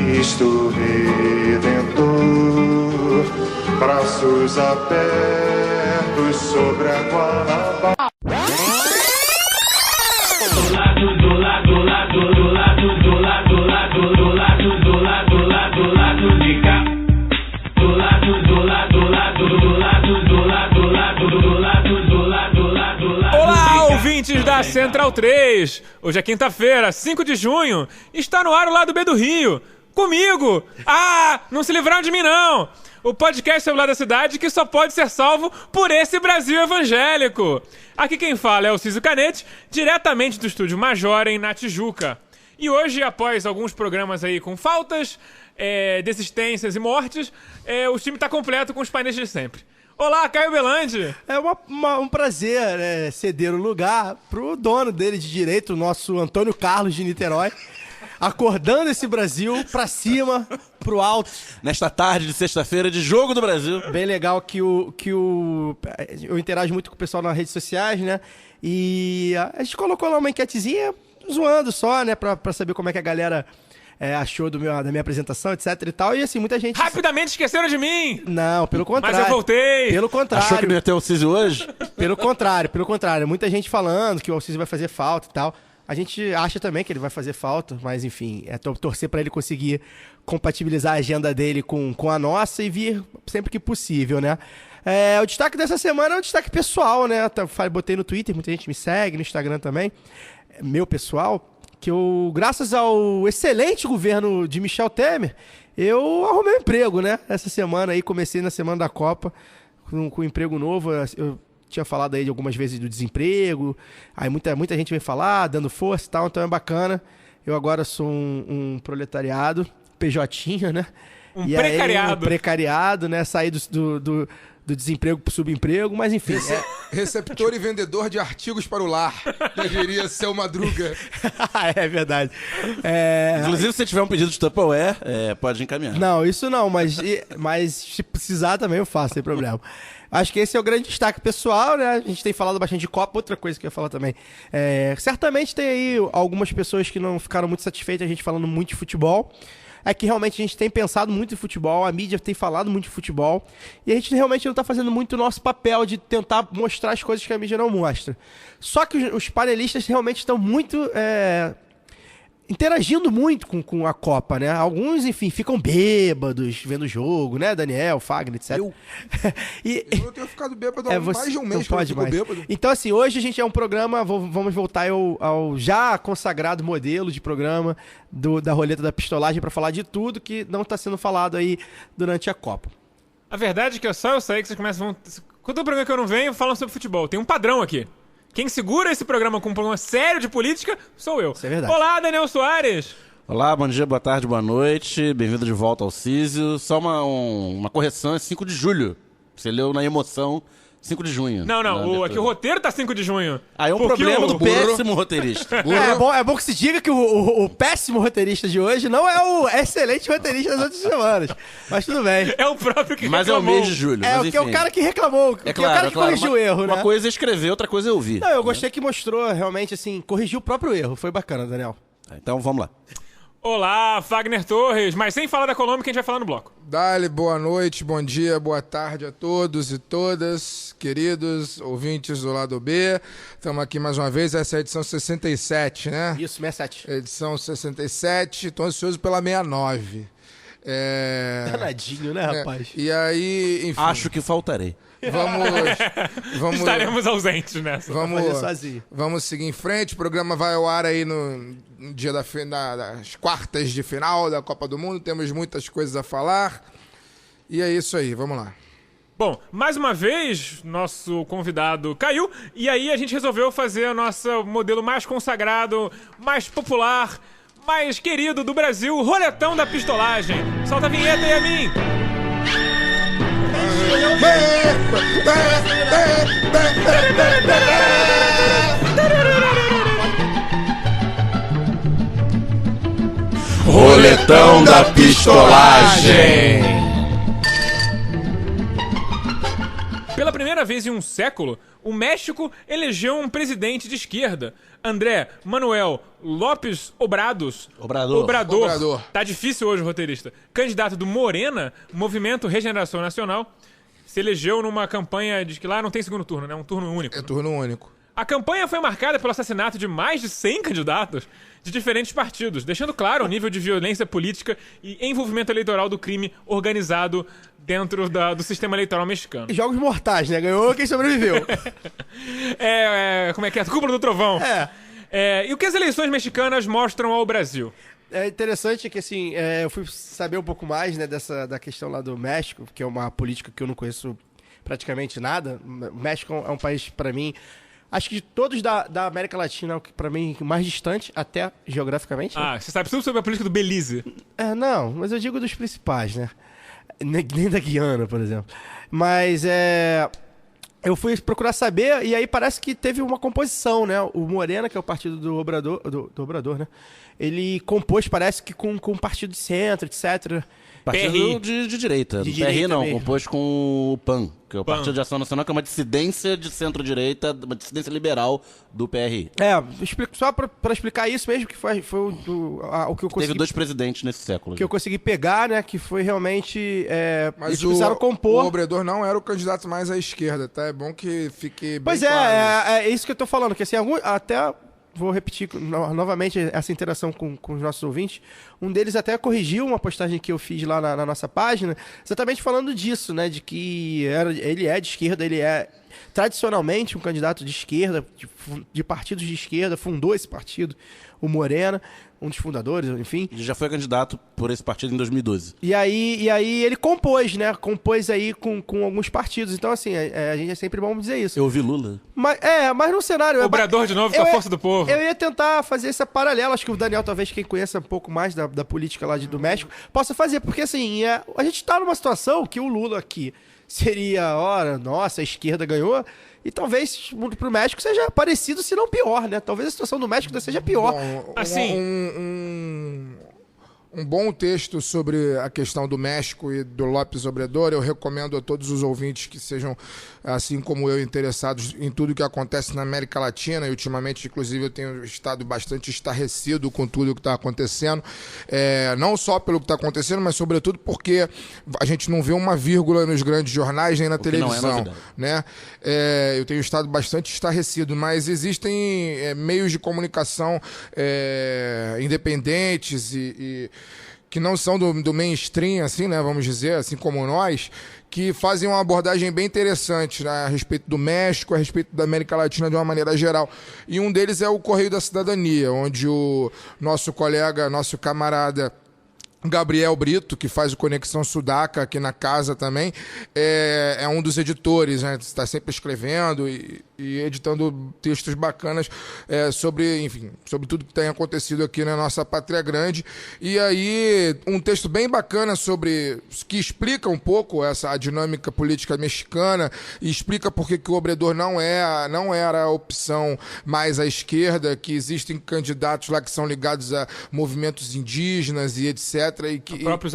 Cristo Redentor, braços abertos sobre a Guanabara. Olá, ouvintes da Central 3. Hoje é quinta-feira, 5 de junho. Está no ar o Lado B do Rio. Comigo! Ah, não se livraram de mim, não! O podcast sobre o lado da cidade que só pode ser salvo por esse Brasil evangélico. Aqui quem fala é o Císio Canete, diretamente do estúdio Majorem, na Tijuca. E hoje, após alguns programas aí com faltas, desistências e mortes, o time tá completo com os painéis de sempre. Olá, Caio Belandi! É um prazer ceder o lugar pro dono dele de direito, o nosso Antônio Carlos de Niterói, acordando esse Brasil pra cima, pro alto. Nesta tarde de sexta-feira de Jogo do Brasil. Bem legal que eu interajo muito com o pessoal nas redes sociais, né? E a gente colocou lá uma enquetezinha, zoando só, né? Pra saber como é que a galera achou da minha apresentação, etc e tal. E assim, muita gente... Rapidamente esqueceram de mim! Não, pelo contrário. Mas eu voltei! Pelo contrário. Achou que não ia ter o Císio hoje? Pelo contrário. Muita gente falando que o Alciso vai fazer falta e tal. A gente acha também que ele vai fazer falta, mas enfim, torcer pra ele conseguir compatibilizar a agenda dele com a nossa e vir sempre que possível, né? O destaque dessa semana é um destaque pessoal, né? Botei no Twitter, muita gente me segue, no Instagram também, meu pessoal, que eu, graças ao excelente governo de Michel Temer, eu arrumei um emprego, né? Essa semana aí, comecei na semana da Copa com um emprego novo. Eu tinha falado aí de algumas vezes do desemprego, aí muita gente vem falar, dando força e tal, então é bacana. Eu agora sou um proletariado, PJ, né? Precariado. Um precariado, né? Saí do desemprego pro subemprego, mas enfim. Receptor e vendedor de artigos para o lar, deveria ser o Madruga. É verdade. Inclusive, se você tiver um pedido de Tupperware, pode encaminhar. Não, isso não, mas se precisar também eu faço, sem problema. Acho que esse é o grande destaque pessoal, né? A gente tem falado bastante de Copa. Outra coisa que eu ia falar também. Certamente tem aí algumas pessoas que não ficaram muito satisfeitas a gente falando muito de futebol. É que realmente a gente tem pensado muito em futebol, a mídia tem falado muito de futebol, e a gente realmente não está fazendo muito o nosso papel de tentar mostrar as coisas que a mídia não mostra. Só que os panelistas realmente estão muito... interagindo muito com a Copa, né? Alguns, enfim, ficam bêbados vendo o jogo, né? Daniel, Fagner, etc. Eu tenho ficado bêbado há mais de um mês que eu fico bêbado. Então, assim, hoje a gente é um programa, vamos voltar ao já consagrado modelo de programa da Roleta da Pistolagem para falar de tudo que não está sendo falado aí durante a Copa. A verdade é que só eu sei que vocês começam... Quando o programa que eu não venho, falam sobre futebol. Tem um padrão aqui. Quem segura esse programa com um problema sério de política sou eu. Isso é verdade. Olá, Daniel Soares. Olá, bom dia, boa tarde, boa noite. Bem-vindo de volta ao Císio. Só uma correção, é 5 de julho. Você leu na emoção 5 de junho. Não, aqui o roteiro tá 5 de junho. Aí é um Porque problema do péssimo roteirista. É bom que se diga que o péssimo roteirista de hoje não é o excelente roteirista das outras semanas. Mas tudo bem. É o próprio que Mas é o reclamou. mês de julho. É o cara que reclamou. É claro, o cara que corrigiu o erro, né? Uma coisa é escrever, outra coisa é ouvir. Não, eu gostei que mostrou realmente, assim, corrigiu o próprio erro. Foi bacana, Daniel. Então vamos lá. Olá, Fagner Torres. Mas sem falar da Colômbia, que a gente vai falar no bloco. Dale, boa noite, bom dia, boa tarde a todos e todas, queridos ouvintes do Lado B. Estamos aqui mais uma vez, essa é a edição 67, né? Isso, 67. Edição 67, estou ansioso pela 69. Danadinho, né, rapaz? E aí, enfim... Acho que faltarei. Vamos Estaremos ausentes nessa. Vamos seguir em frente. O programa vai ao ar aí no dia das quartas de final da Copa do Mundo. Temos muitas coisas a falar. E é isso aí, vamos lá. Bom, mais uma vez, nosso convidado caiu. E aí a gente resolveu fazer o nosso modelo mais consagrado, mais popular, mais querido do Brasil, o Roletão da Pistolagem. Solta a vinheta aí, a mim. Roletão da Pistolagem. Pela primeira vez em um século, O México elegeu um presidente de esquerda, André Manuel López Obrador. Tá difícil hoje, roteirista. Candidato do Morena, Movimento Regeneração Nacional, se elegeu numa campanha de que lá não tem segundo turno, né? Um turno único. É turno único. A campanha foi marcada pelo assassinato de mais de 100 candidatos de diferentes partidos, deixando claro o nível de violência política e envolvimento eleitoral do crime organizado dentro do sistema eleitoral mexicano. Jogos mortais, né? Ganhou quem sobreviveu. Como é que é? Cúpula do Trovão. E o que as eleições mexicanas mostram ao Brasil? É interessante que, assim, eu fui saber um pouco mais, né, da questão lá do México, que é uma política que eu não conheço praticamente nada. O México é um país, pra mim, acho que de todos da América Latina, é o que, pra mim, mais distante, até geograficamente. Né? Você sabe tudo sobre a política do Belize. Não, mas eu digo dos principais, né? Nem da Guiana, por exemplo. Mas eu fui procurar saber, e aí parece que teve uma composição, né? O Morena, que é o partido do Obrador, né? Ele compôs, parece que com o partido de centro, etc. Partido de direita. De PRI direita não, mesmo. compôs com o PAN, que é o Partido de Ação Nacional, que é uma dissidência de centro-direita, uma dissidência liberal do PRI. Só pra explicar isso mesmo, que foi o que eu consegui... Teve 2 presidentes nesse século. Que eu consegui pegar, né? Que foi realmente... Mas eles precisaram compor... o Obrador não era o candidato mais à esquerda, tá? É bom que fique bem Pois claro. é isso que eu tô falando, que assim, até vou repetir novamente essa interação com os nossos ouvintes. Um deles até corrigiu uma postagem que eu fiz lá na nossa página, exatamente falando disso, né? De que ele é de esquerda, ele é tradicionalmente um candidato de esquerda, de partidos de esquerda, fundou esse partido, o Morena, um dos fundadores, enfim. Ele já foi candidato por esse partido em 2012. E aí ele compôs, né? Compôs aí com alguns partidos. Então, assim, a gente é sempre bom dizer isso. Eu ouvi Lula. Mas no cenário... Obrador de novo com a força do povo. Eu ia tentar fazer essa paralela. Acho que o Daniel, talvez quem conheça um pouco mais da política lá do México, possa fazer. Porque, assim, a gente tá numa situação que o Lula aqui seria, nossa, a esquerda ganhou... E talvez pro México seja parecido, se não pior, né? Talvez a situação do México seja pior. Bom, assim... Um bom texto sobre a questão do México e do López Obrador, eu recomendo a todos os ouvintes que sejam, assim como eu, interessados em tudo que acontece na América Latina, e ultimamente, inclusive, eu tenho estado bastante estarrecido com tudo o que está acontecendo, não só pelo que está acontecendo, mas sobretudo porque a gente não vê uma vírgula nos grandes jornais nem na televisão, né? Eu tenho estado bastante estarrecido, mas existem meios de comunicação independentes e que não são do mainstream, assim, né, vamos dizer, assim como nós, que fazem uma abordagem bem interessante, né, a respeito do México, a respeito da América Latina de uma maneira geral. E um deles é o Correio da Cidadania, onde o nosso colega, nosso camarada Gabriel Brito, que faz o Conexão Sudaca aqui na casa também, é um dos editores, né? Está sempre escrevendo e editando textos bacanas sobre tudo que tem acontecido aqui na nossa pátria grande. E aí, um texto bem bacana que explica um pouco a dinâmica política mexicana e explica por que o Obrador não era a opção mais à esquerda, que existem candidatos lá que são ligados a movimentos indígenas e etc. E que, próprios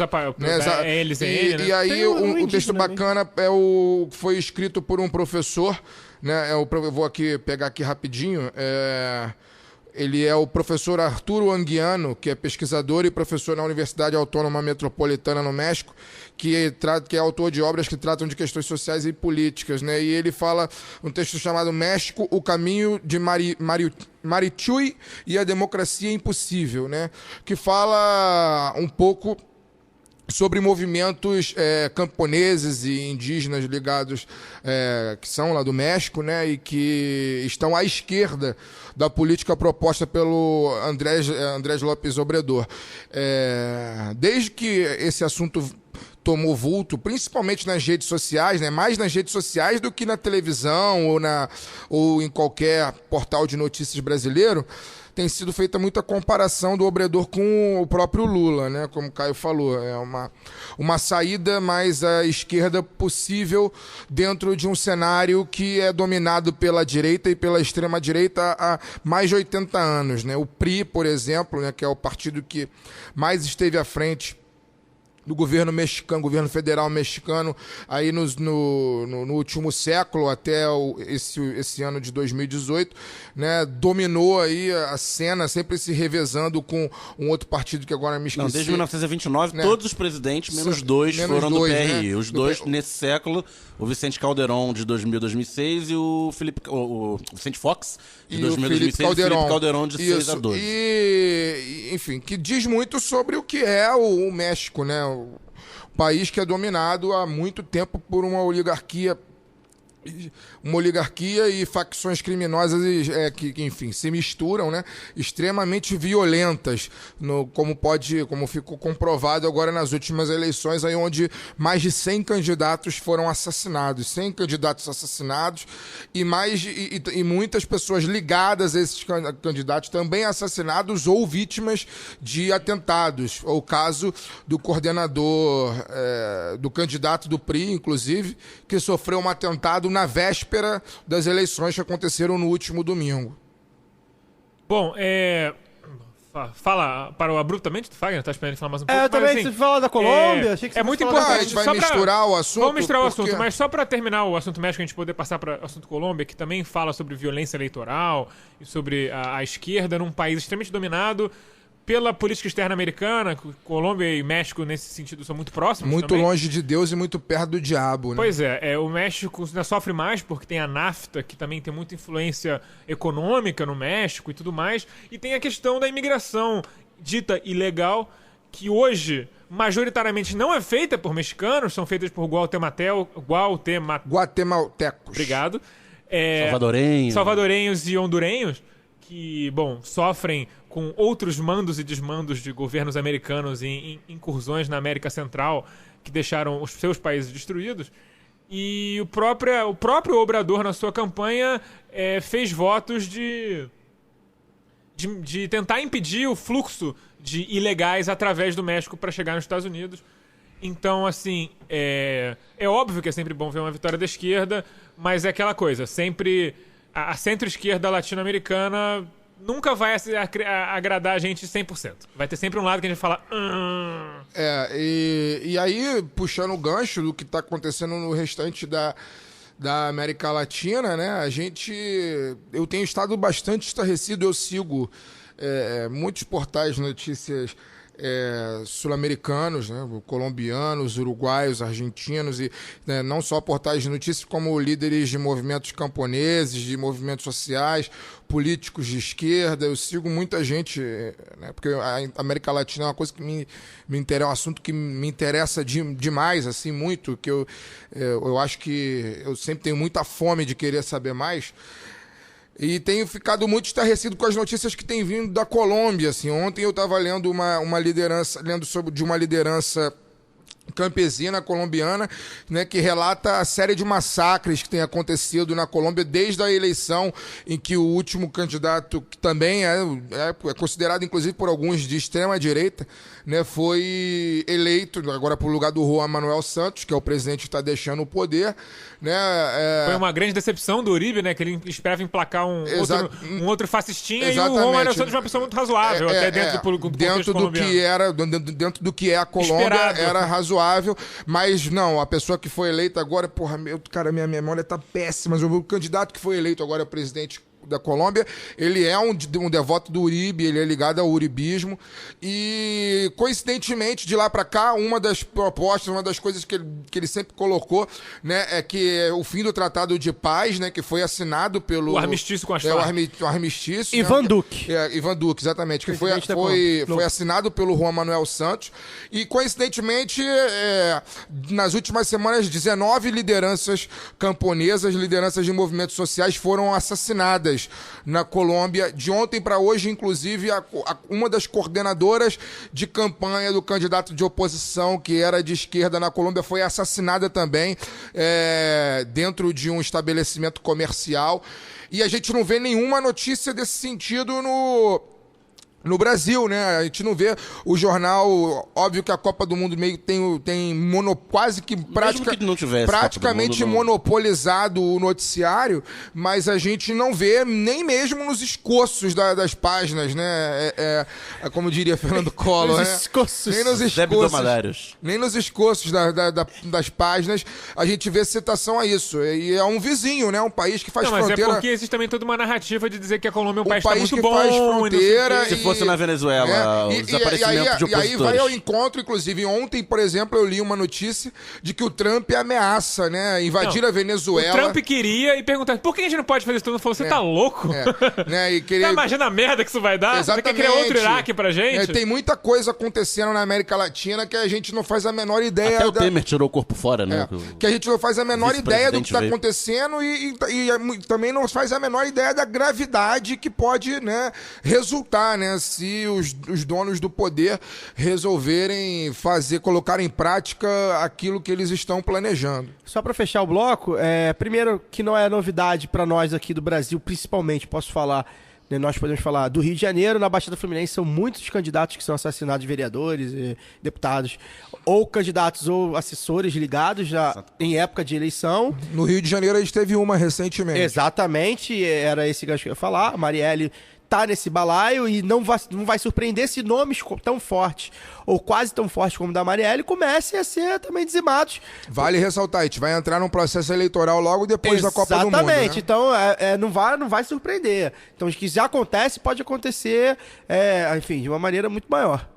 ele, né? E aí o texto bacana foi escrito por um professor, né? Eu vou pegar aqui rapidinho. Ele é o professor Arturo Anguiano, que é pesquisador e professor na Universidade Autônoma Metropolitana no México, que é autor de obras que tratam de questões sociais e políticas, né? E ele fala um texto chamado México, o caminho de Marichuy e a democracia impossível, né? Que fala um pouco sobre movimentos camponeses e indígenas ligados, que são lá do México, né, e que estão à esquerda da política proposta pelo Andrés López Obrador. Desde que esse assunto tomou vulto, principalmente nas redes sociais, né, mais nas redes sociais do que na televisão ou em qualquer portal de notícias brasileiro, tem sido feita muita comparação do Obrador com o próprio Lula, né? Como o Caio falou, é uma saída mais à esquerda possível dentro de um cenário que é dominado pela direita e pela extrema-direita há mais de 80 anos, né? O PRI, por exemplo, né, que é o partido que mais esteve à frente do governo mexicano, governo federal mexicano, aí no último século, até esse ano de 2018, né, dominou aí a cena, sempre se revezando com um outro partido que agora me esqueci. Não, desde 1929, né? todos os presidentes, menos dois, foram do PRI. Né? Os dois, nesse século, o Vicente Calderón, de 2000 a 2006, e o Vicente Fox, de 2000 a 2006, e o Felipe Calderón, de 6 a 12. Enfim, que diz muito sobre o que é o México, né? O país que é dominado há muito tempo por uma oligarquia e facções criminosas que, enfim, se misturam, né? Extremamente violentas, como ficou comprovado agora nas últimas eleições, aí onde mais de 100 candidatos foram assassinados, 100 candidatos assassinados e muitas pessoas ligadas a esses candidatos também assassinados ou vítimas de atentados. O caso do coordenador, do candidato do PRI, inclusive, que sofreu um atentado na véspera das eleições que aconteceram no último domingo. Bom, fala para o abruptamente do Fagner, tá esperando ele falar mais um pouco. Eu também, mas, você fala da Colômbia, achei que você muito fosse falar importante. A gente vai só misturar o assunto. Vamos misturar o assunto, porque- mas só para terminar o assunto México, a gente poder passar para o assunto Colômbia, que também fala sobre violência eleitoral e sobre a esquerda num país extremamente dominado pela política externa americana. Colômbia e México, nesse sentido, são muito próximos Muito também. longe de Deus e muito perto do diabo, né? Pois é, o México ainda sofre mais porque tem a NAFTA, que também tem muita influência econômica no México e tudo mais. E tem a questão da imigração dita ilegal, que hoje majoritariamente não é feita por mexicanos, são feitas por Guatemaltecos. Obrigado. Salvadorenhos e hondurenhos, que, bom, sofrem com outros mandos e desmandos de governos americanos em incursões na América Central que deixaram os seus países destruídos. E o próprio Obrador, na sua campanha, fez votos de tentar impedir o fluxo de ilegais através do México para chegar nos Estados Unidos. Então, assim, é óbvio que é sempre bom ver uma vitória da esquerda, mas é aquela coisa, sempre a centro-esquerda latino-americana nunca vai agradar a gente 100%. Vai ter sempre um lado que a gente fala... E aí, puxando o gancho do que está acontecendo no restante da América Latina, né? Eu tenho estado bastante estarrecido, eu sigo muitos portais de notícias sul-americanos, né, colombianos, uruguaios, argentinos, e né, não só portais de notícias, como líderes de movimentos camponeses, de movimentos sociais, políticos de esquerda. Eu sigo muita gente, né, porque a América Latina é uma coisa que me interessa, é um assunto que me interessa demais, assim, muito, que eu acho que eu sempre tenho muita fome de querer saber mais. E tenho ficado muito estarrecido com as notícias que têm vindo da Colômbia. Assim. Ontem eu estava lendo de uma liderança campesina colombiana, né, que relata a série de massacres que tem acontecido na Colômbia desde a eleição em que o último candidato, que também é considerado inclusive por alguns de extrema direita, né, foi eleito agora por lugar do Juan Manuel Santos, que é o presidente que está deixando o poder, né? Foi uma grande decepção do Uribe, né, que ele esperava emplacar um outro fascistinha. Exatamente. E o Juan Manuel Santos é uma pessoa muito razoável, até dentro do contexto colombiano. Dentro do que é a Colômbia, esperado. era razoável, mas não, a pessoa que foi eleita agora, minha memória tá péssima, mas o candidato que foi eleito agora é o presidente da Colômbia, ele é um devoto do Uribe, ele é ligado ao uribismo, e coincidentemente, de lá para cá, uma das propostas, uma das coisas que ele sempre colocou, né, é que o fim do Tratado de Paz, né, que foi assinado pelo... O armistício com as Farc. O armistício. Ivan né, Duque. Ivan Duque, exatamente, que foi assinado pelo Juan Manuel Santos, e coincidentemente, nas últimas semanas, 19 lideranças camponesas, lideranças de movimentos sociais foram assassinadas na Colômbia. De ontem para hoje, inclusive, uma das coordenadoras de campanha do candidato de oposição, que era de esquerda na Colômbia, foi assassinada também dentro de um estabelecimento comercial. E a gente não vê nenhuma notícia desse sentido no Brasil, né? A gente não vê o jornal... Óbvio que a Copa do Mundo meio tem quase que, que não tivesse praticamente Copa do Mundo, monopolizado o noticiário, mas a gente não vê nem mesmo nos escoços das páginas, né? É como diria Fernando Collor, né? Nem nos escoços. Nem nos escoços das páginas a gente vê citação a isso. E é um vizinho, né? Um país que faz fronteira... Mas é porque existe também toda uma narrativa de dizer que a Colômbia é um país que muito bom. Faz fronteira Se fosse na Venezuela, o desaparecimento de opositores. E aí vai ao encontro, inclusive, ontem, por exemplo, eu li uma notícia de que o Trump ameaça, né? Invadir a Venezuela. O Trump queria e perguntar, por que a gente não pode fazer isso tudo? Falou, você tá louco? Né? E querer... Tá imaginando a merda que isso vai dar? Exatamente. Você quer criar outro Iraque pra gente? Tem muita coisa acontecendo na América Latina que a gente não faz a menor ideia. Até o Temer tirou o corpo fora, né? Que a gente não faz a menor ideia do que tá acontecendo e também não faz a menor ideia da gravidade que pode, né, resultar, né? Se os donos do poder resolverem colocar em prática aquilo que eles estão planejando. Só para fechar o bloco, primeiro que não é novidade para nós aqui do Brasil, principalmente, posso falar, né, nós podemos falar do Rio de Janeiro, na Baixada Fluminense são muitos candidatos que são assassinados, vereadores, deputados, ou candidatos ou assessores ligados em época de eleição. No Rio de Janeiro a gente teve uma recentemente. Exatamente, era esse que eu ia falar, a Marielle tá nesse balaio e não vai surpreender se nomes tão fortes, ou quase tão fortes como o da Marielle, comecem a ser também dizimados. Vale ressaltar, a gente vai entrar num processo eleitoral logo depois da Copa do Mundo. Exatamente, né? Então não vai surpreender. Então o que já acontece, pode acontecer, enfim, de uma maneira muito maior.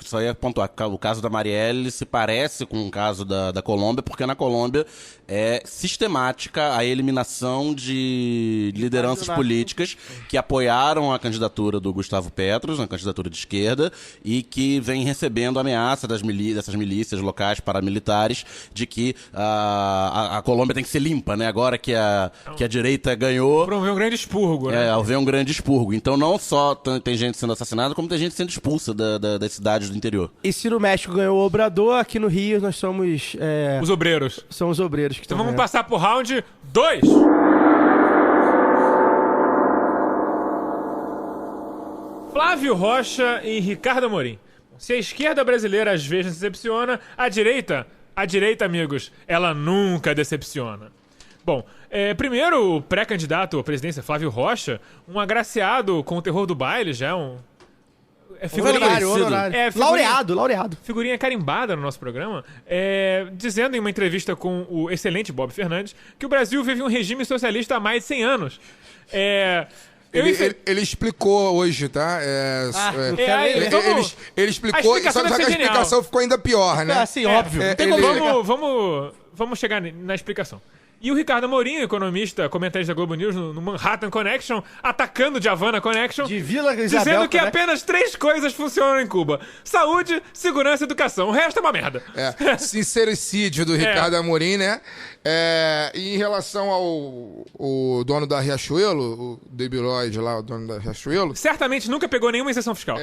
Só ia pontuar, o caso da Marielle se parece com o caso da Colômbia, porque na Colômbia é sistemática a eliminação de lideranças políticas que apoiaram a candidatura do Gustavo Petro, uma candidatura de esquerda, e que vem recebendo ameaça dessas milícias locais paramilitares de que a Colômbia tem que ser limpa, né? Agora que a direita ganhou... Promover um grande expurgo, né? Haver um grande expurgo. Então não só tem gente sendo assassinada, como tem gente sendo expulsa das cidades do interior. E se no México ganhou o Obrador, aqui no Rio nós somos... Os obreiros. São os obreiros que Então vamos passar pro round 2. Flávio Rocha e Ricardo Amorim. Se a esquerda brasileira às vezes decepciona, a direita, amigos, ela nunca decepciona. Bom, primeiro o pré-candidato à presidência, Flávio Rocha, um agraciado com o terror do baile, já laureado. Figurinha carimbada no nosso programa, dizendo em uma entrevista com o excelente Bob Fernandes que o Brasil vive um regime socialista há mais de 100 anos. Ele explicou hoje, tá? Ele explicou, só que a explicação ficou ainda pior, né? Assim, óbvio. Vamos chegar na explicação. E o Ricardo Amorim, economista, comentarista da Globo News no Manhattan Connection, atacando de Havana Connection, de Vila Isabel, dizendo que apenas 3 coisas funcionam em Cuba: saúde, segurança e educação. O resto é uma merda. Sincericídio do Ricardo Amorim, né? E em relação ao dono da Riachuelo, o David Lloyd lá, o dono da Riachuelo... Certamente nunca pegou nenhuma isenção fiscal.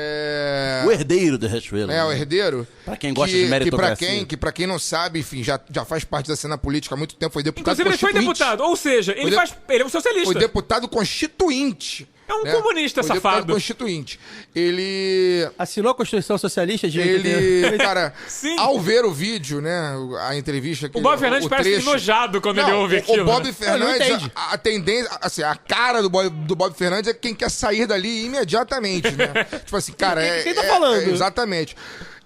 O herdeiro da Riachuelo. O herdeiro. Pra quem gosta de meritocracia. Que pra quem não sabe, enfim, já faz parte da cena política há muito tempo, foi deputado Inclusive, ele foi deputado, ou seja, ele é um socialista. Foi deputado constituinte. É um comunista foi safado. Deputado constituinte. Ele... assinou a Constituição Socialista de... Cara, Sim. Ao ver o vídeo, né, a entrevista... O Bob Fernandes parece enojado quando ele ouve aquilo. O Bob Fernandes, a tendência... Assim, a cara do Bob Fernandes é quem quer sair dali imediatamente, né? Tipo assim, cara... Quem tá falando? Exatamente.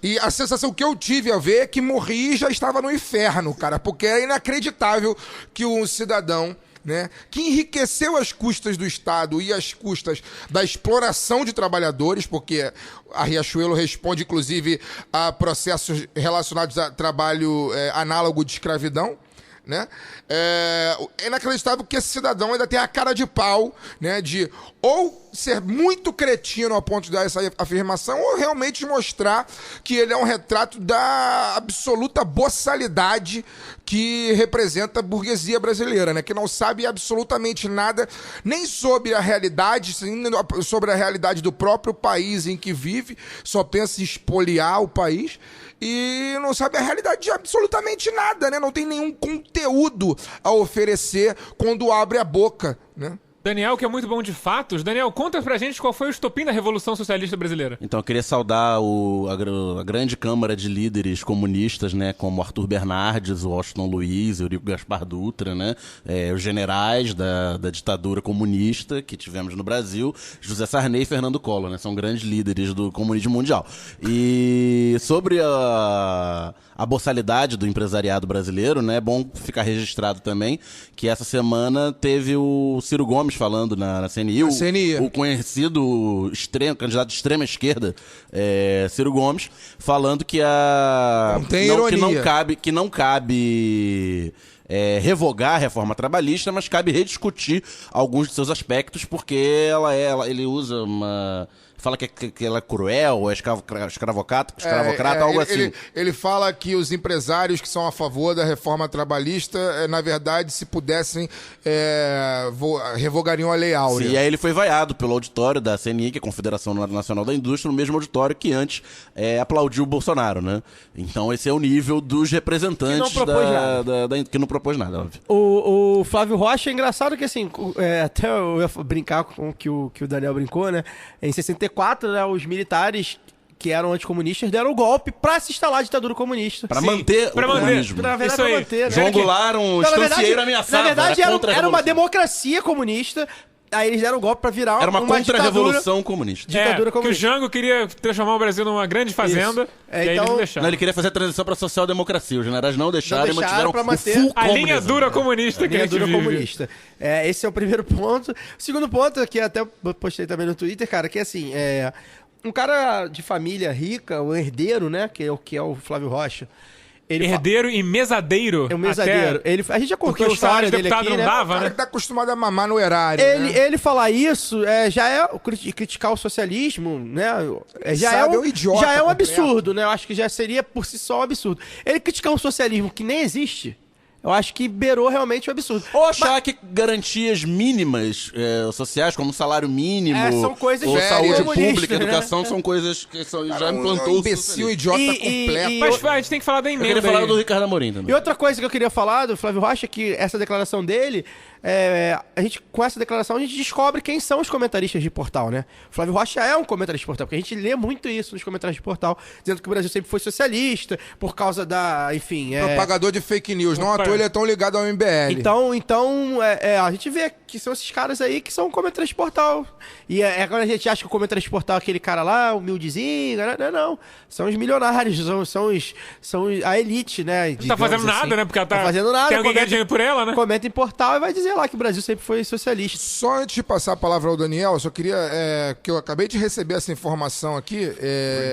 E a sensação que eu tive a ver é que morri e já estava no inferno, cara. Porque é inacreditável que um cidadão, né, que enriqueceu às custas do Estado e às custas da exploração de trabalhadores, porque a Riachuelo responde, inclusive, a processos relacionados a trabalho análogo de escravidão, né? É inacreditável que esse cidadão ainda tem a cara de pau, né, de ou ser muito cretino a ponto de dar essa afirmação, ou realmente mostrar que ele é um retrato da absoluta boçalidade que representa a burguesia brasileira, né, que não sabe absolutamente nada nem sobre a realidade, sobre a realidade do próprio país em que vive, só pensa em espoliar o país e não sabe a realidade de absolutamente nada, né? Não tem nenhum conteúdo a oferecer quando abre a boca, né? Daniel, que é muito bom de fatos. Daniel, conta pra gente qual foi o estopim da Revolução Socialista Brasileira. Então, eu queria saudar a grande Câmara de líderes comunistas, né, como Arthur Bernardes, o Washington Luiz, Eurico Gaspar Dutra, né, os generais da ditadura comunista que tivemos no Brasil, José Sarney e Fernando Collor, né, são grandes líderes do comunismo mundial. E sobre a boçalidade do empresariado brasileiro, né, é bom ficar registrado também que essa semana teve o Ciro Gomes falando na CNI, o conhecido candidato de extrema esquerda, Ciro Gomes, falando que não cabe revogar a reforma trabalhista, mas cabe rediscutir alguns de seus aspectos, porque ele usa fala que ela é cruel, é escravocrata, algo assim. Ele fala que os empresários que são a favor da reforma trabalhista, na verdade, se pudessem, revogariam a Lei Áurea. Sim, e aí ele foi vaiado pelo auditório da CNI, que é a Confederação Nacional da Indústria, no mesmo auditório que antes aplaudiu o Bolsonaro, né? Então esse é o nível dos representantes que não propôs nada, óbvio. O Flávio Rocha é engraçado que, assim, até eu ia brincar com o que o Daniel brincou, né? Em 64, né, os militares que eram anticomunistas deram o golpe pra se instalar a ditadura comunista. Pra manter o comunismo. Na verdade, Isso aí. pra manter, né? João Goulart, um estancieiro ameaçado. Na verdade, era contra a era uma revolução. democracia comunista. Aí eles deram o golpe pra virar Era uma contra-revolução ditadura. comunista. Ditadura Que o comunista. Jango queria transformar o Brasil numa grande fazenda. Isso. E aí Então- eles não deixaram. Não, ele queria fazer a transição pra social-democracia. Os generais não deixaram e deixaram mantiveram pra o manter full A linha comunismo. dura comunista que a Linha gente dura vive. comunista. Esse é o primeiro ponto. O segundo ponto, que até postei também no Twitter, cara, que assim, um cara de família rica, o herdeiro, né, que é o Flávio Rocha. Herdeiro e mesadeiro. É um mesadeiro. Até... A gente já contou Porque a o salário história de dele deputado aqui, não né? O dava, cara né? que tá acostumado a mamar no erário, né? Ele falar isso já é criticar o socialismo, né? Sabe, é um idiota já é um completo. absurdo, né? Eu acho que já seria por si só um absurdo. Ele criticar um socialismo que nem existe, eu acho que beirou realmente o absurdo. Ou achar que garantias mínimas sociais, como salário mínimo, São coisas ou velhas, saúde comunistas, pública, né? educação, são coisas que já Um implantou o imbecil, socialismo. idiota E- completo. Mas a gente tem que falar da Eu emenda queria falar aí. do Ricardo Amorim também. E outra coisa que eu queria falar do Flávio Rocha é que essa declaração dele, com essa declaração a gente descobre quem são os comentaristas de portal, né? O Flávio Rocha é um comentarista de portal, porque a gente lê muito isso nos comentários de portal, dizendo que o Brasil sempre foi socialista, por causa da, enfim... Propagador de fake news. Não à toa ele é tão ligado ao MBL. Então a gente vê que são esses caras aí que são comentaristas de portal. E agora a gente acha que o comentarista de portal é aquele cara lá, humildezinho. Não. São os milionários, são a elite, né? Não tá digamos fazendo assim. nada, né? Porque ela tá fazendo nada. Tem alguém ganhando dinheiro por ela, né? Comenta em portal e vai dizer lá que o Brasil sempre foi socialista. Só antes de passar a palavra ao Daniel, eu só queria... que eu acabei de receber essa informação aqui.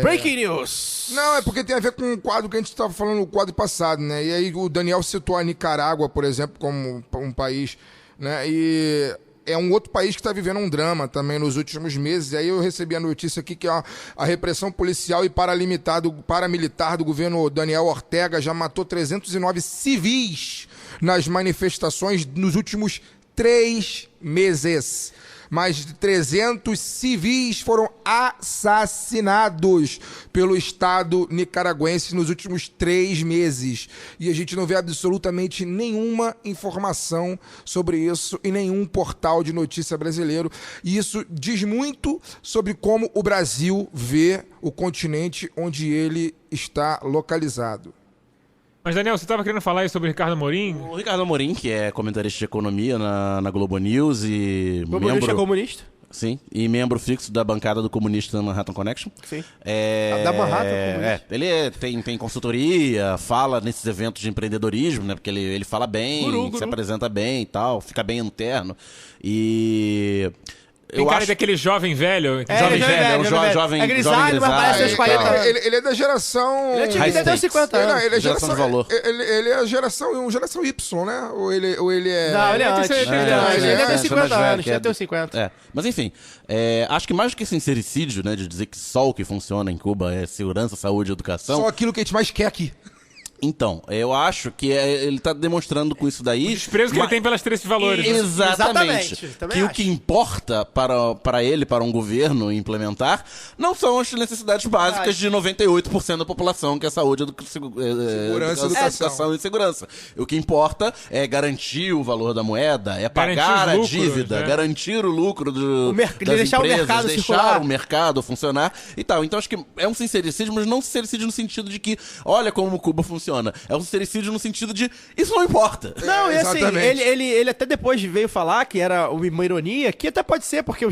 Breaking news! Não, é porque tem a ver com o quadro que a gente estava falando no quadro passado, né? E aí o Daniel citou a Nicarágua, por exemplo, como um país, né? E é um outro país que está vivendo um drama também nos últimos meses. E aí eu recebi a notícia aqui que a repressão policial e paramilitar do governo Daniel Ortega já matou 309 civis nas manifestações nos últimos 3 meses. Mais de 300 civis foram assassinados pelo Estado nicaragüense nos últimos 3 meses. E a gente não vê absolutamente nenhuma informação sobre isso em nenhum portal de notícia brasileiro. E isso diz muito sobre como o Brasil vê o continente onde ele está localizado. Mas, Daniel, você tava querendo falar aí sobre o Ricardo Amorim? O Ricardo Amorim, que é comentarista de economia na Globo News e Comunista é comunista? Sim, e membro fixo da bancada do comunista Manhattan Connection. Sim. Da Manhattan Comunista. Ele tem consultoria, fala nesses eventos de empreendedorismo, né? Porque ele fala bem, Guru. se apresenta bem e tal, fica bem no terno. E... Tem cara daquele jovem velho. Jovem velho, é um jovem É grisalho, mas parece grisalho uns e 40 tal. anos. Ele é da geração... Ele é High de até stakes. 50 anos. Ele é Geração de valor. Ele é a geração Y, né? Ou ele é... Não, ele é antes. Ele Ele é antes. Ele é tem mais 50 velho, anos, que é ele tem 50. Mas enfim, acho que mais do que sincericídio, né, de dizer que só o que funciona em Cuba é segurança, saúde e educação, Só aquilo que a gente mais quer aqui. Então, eu acho que ele tá demonstrando com isso daí... O desprezo que ele tem pelas três valores. né? Exatamente. Também Que o acho. que importa para ele, para um governo implementar, não são as necessidades básicas de 98% da população, que é saúde, Segurança, educação e segurança. O que importa é garantir o valor da moeda, é Garantir pagar os a lucros, dívida, né? garantir o lucro das deixar o empresas, mercado deixar circular. o mercado funcionar e tal. Então acho que é um sincericídio, mas não um sincericídio no sentido de que, olha como Cuba funciona. É um sincericídio no sentido de, isso não importa. Não, e assim, exatamente. ele até depois veio falar que era uma ironia, que até pode ser, porque o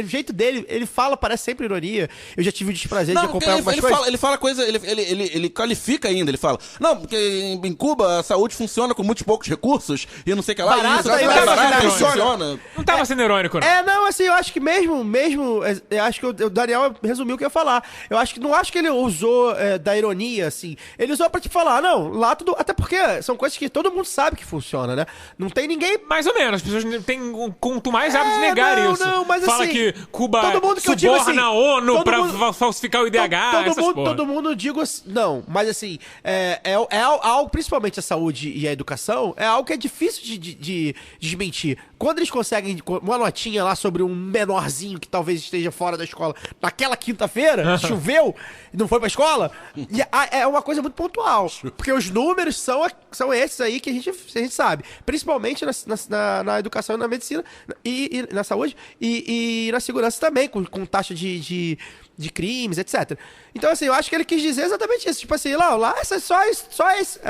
jeito dele, ele fala, parece sempre ironia. Eu já tive o desprazer de acompanhar algumas coisas. Ele fala coisa, ele qualifica ainda, ele fala, não, porque em Cuba a saúde funciona com muito poucos recursos e não sei o que lá, Barato, e isso aí é tava barato, sendo funciona. Não tava sendo irônico, não. Não, assim, eu acho que mesmo, eu acho que o Daniel resumiu o que eu ia falar. Não acho que ele usou da ironia, assim. Ele usou pra te falar, não, lá tudo, até porque são coisas que todo mundo sabe que funciona, né? Não tem ninguém... Mais ou menos, as pessoas têm quanto mais hábito de negar isso. Não, mas Fala assim, que Cuba todo mundo que eu digo suborna assim, a ONU todo pra mundo- falsificar o IDH, essas porra. Todo mundo digo assim, não, mas assim, algo, principalmente a saúde e a educação, é algo que é difícil de desmentir. Quando eles conseguem uma notinha lá sobre um menorzinho que talvez esteja fora da escola naquela quinta-feira, choveu, e não foi pra escola, é uma coisa muito pontual. Porque os números são esses aí que a gente sabe. Principalmente na educação e na medicina, e na saúde, e na segurança também, com taxa de crimes, etc. Então, assim, eu acho que ele quis dizer exatamente isso. Tipo assim, lá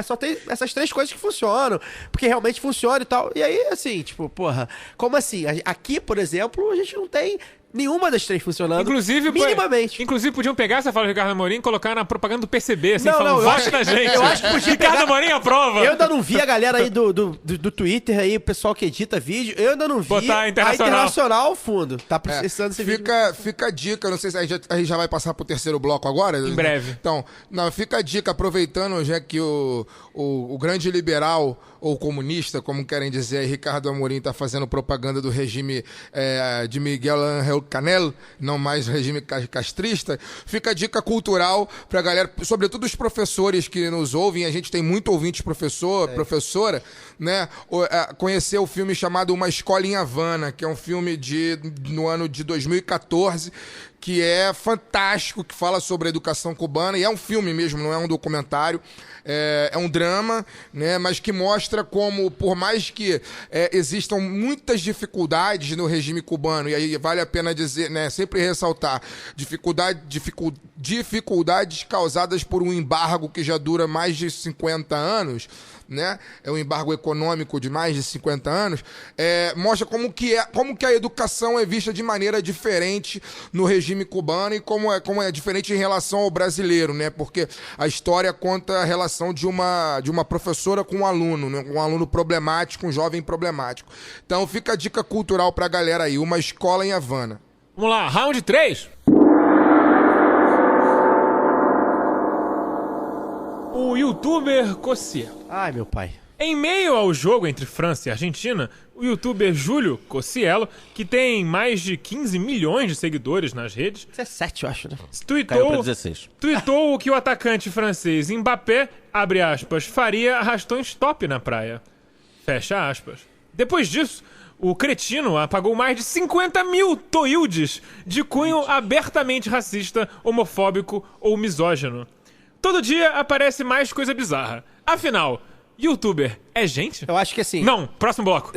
só tem essas três coisas que funcionam, porque realmente funciona e tal. E aí, assim, tipo, porra, como assim? Aqui, por exemplo, a gente não tem nenhuma das três funcionando. Minimamente. Inclusive, podiam pegar essa fala do Ricardo Amorim e colocar na propaganda do PCB, assim, Não, falando, eu vote acho- na gente. eu acho que podia Ricardo pegar- Amorim aprova. Eu ainda não vi a galera aí do Twitter aí, o pessoal que edita vídeo, eu ainda não vi Botar a Internacional ao fundo. Tá precisando ser vídeo. Fica a dica, não sei se a gente já vai passar pro terceiro bloco agora. Em breve. Então, não, fica a dica, aproveitando já que o grande liberal, ou comunista, como querem dizer, Ricardo Amorim está fazendo propaganda do regime de Miguel Ángel Canel, não mais regime castrista. Fica a dica cultural pra galera, sobretudo os professores que nos ouvem, a gente tem muito ouvinte professora, né? Conhecer o filme chamado Uma Escola em Havana, que é um filme no ano de 2014, que é fantástico, que fala sobre a educação cubana, e é um filme mesmo, não é um documentário, é um drama, né, mas que mostra como, por mais que existam muitas dificuldades no regime cubano, e aí vale a pena dizer, né, sempre ressaltar, dificuldades causadas por um embargo que já dura mais de 50 anos, né? É um embargo econômico de mais de 50 anos, mostra como que a educação é vista de maneira diferente no regime cubano e como é diferente em relação ao brasileiro, né? Porque a história conta a relação de uma professora com um aluno, né? Um aluno problemático, um jovem problemático. Então fica a dica cultural pra galera aí, Uma Escola em Havana. Vamos lá, round 3. O youtuber Cossielo. Ai, meu pai. Em meio ao jogo entre França e Argentina, o youtuber Júlio Cossielo, que tem mais de 15 milhões de seguidores nas redes, 17, eu acho, né? Caiu pra 16. tweetou que o atacante francês Mbappé, abre aspas, faria arrastões top na praia. Fecha aspas. Depois disso, o cretino apagou mais de 50 mil toildes de cunho abertamente racista, homofóbico ou misógino. Todo dia aparece mais coisa bizarra. Afinal, youtuber é gente? Eu acho que assim... Não, próximo bloco.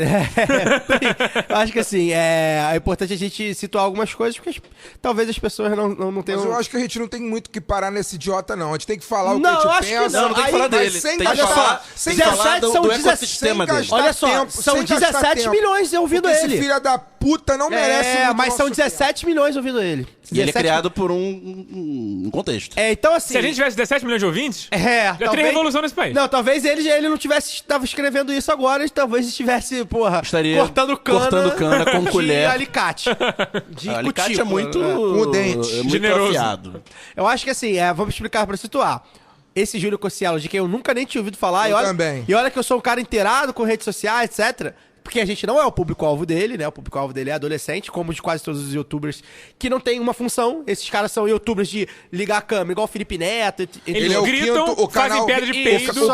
Eu acho que assim, é importante a gente situar algumas coisas, porque talvez as pessoas não tenham... Mas eu acho que a gente não tem muito que parar nesse idiota, não. A gente tem que falar o que Não, a gente eu acho que pensa. não. Não tem que falar Aí, dele. mas sem Tem que gastar- falar, sem tem que falar gastar- são do 17 ecossistema sem dele. gastar Olha só, tempo, são sem gastar 17 tempo. milhões ouvindo Porque ele. esse filho da puta não merece muito mas são nosso 17 milhões ouvindo ele. E ele é 17 criado por um contexto. Então assim... Se a gente tivesse 17 milhões de ouvintes, já teria talvez- revolução nesse país. Não, talvez ele não tava escrevendo isso agora, talvez estivesse, porra, Estaria cortando cana com de colher. alicate. De O alicate cutícula, é muito, né? o dente. é muito Generoso. afiado. Eu acho que assim, vamos explicar pra situar. Esse Júlio Cossielo, de quem eu nunca nem tinha ouvido falar, Eu também. E olha que eu sou um cara inteirado com redes sociais, etc. porque a gente não é o público-alvo dele, né? O público-alvo dele é adolescente, como de quase todos os youtubers que não tem uma função. Esses caras são youtubers de ligar a câmera, igual o Felipe Neto. Eles gritam, fazem pedra de peido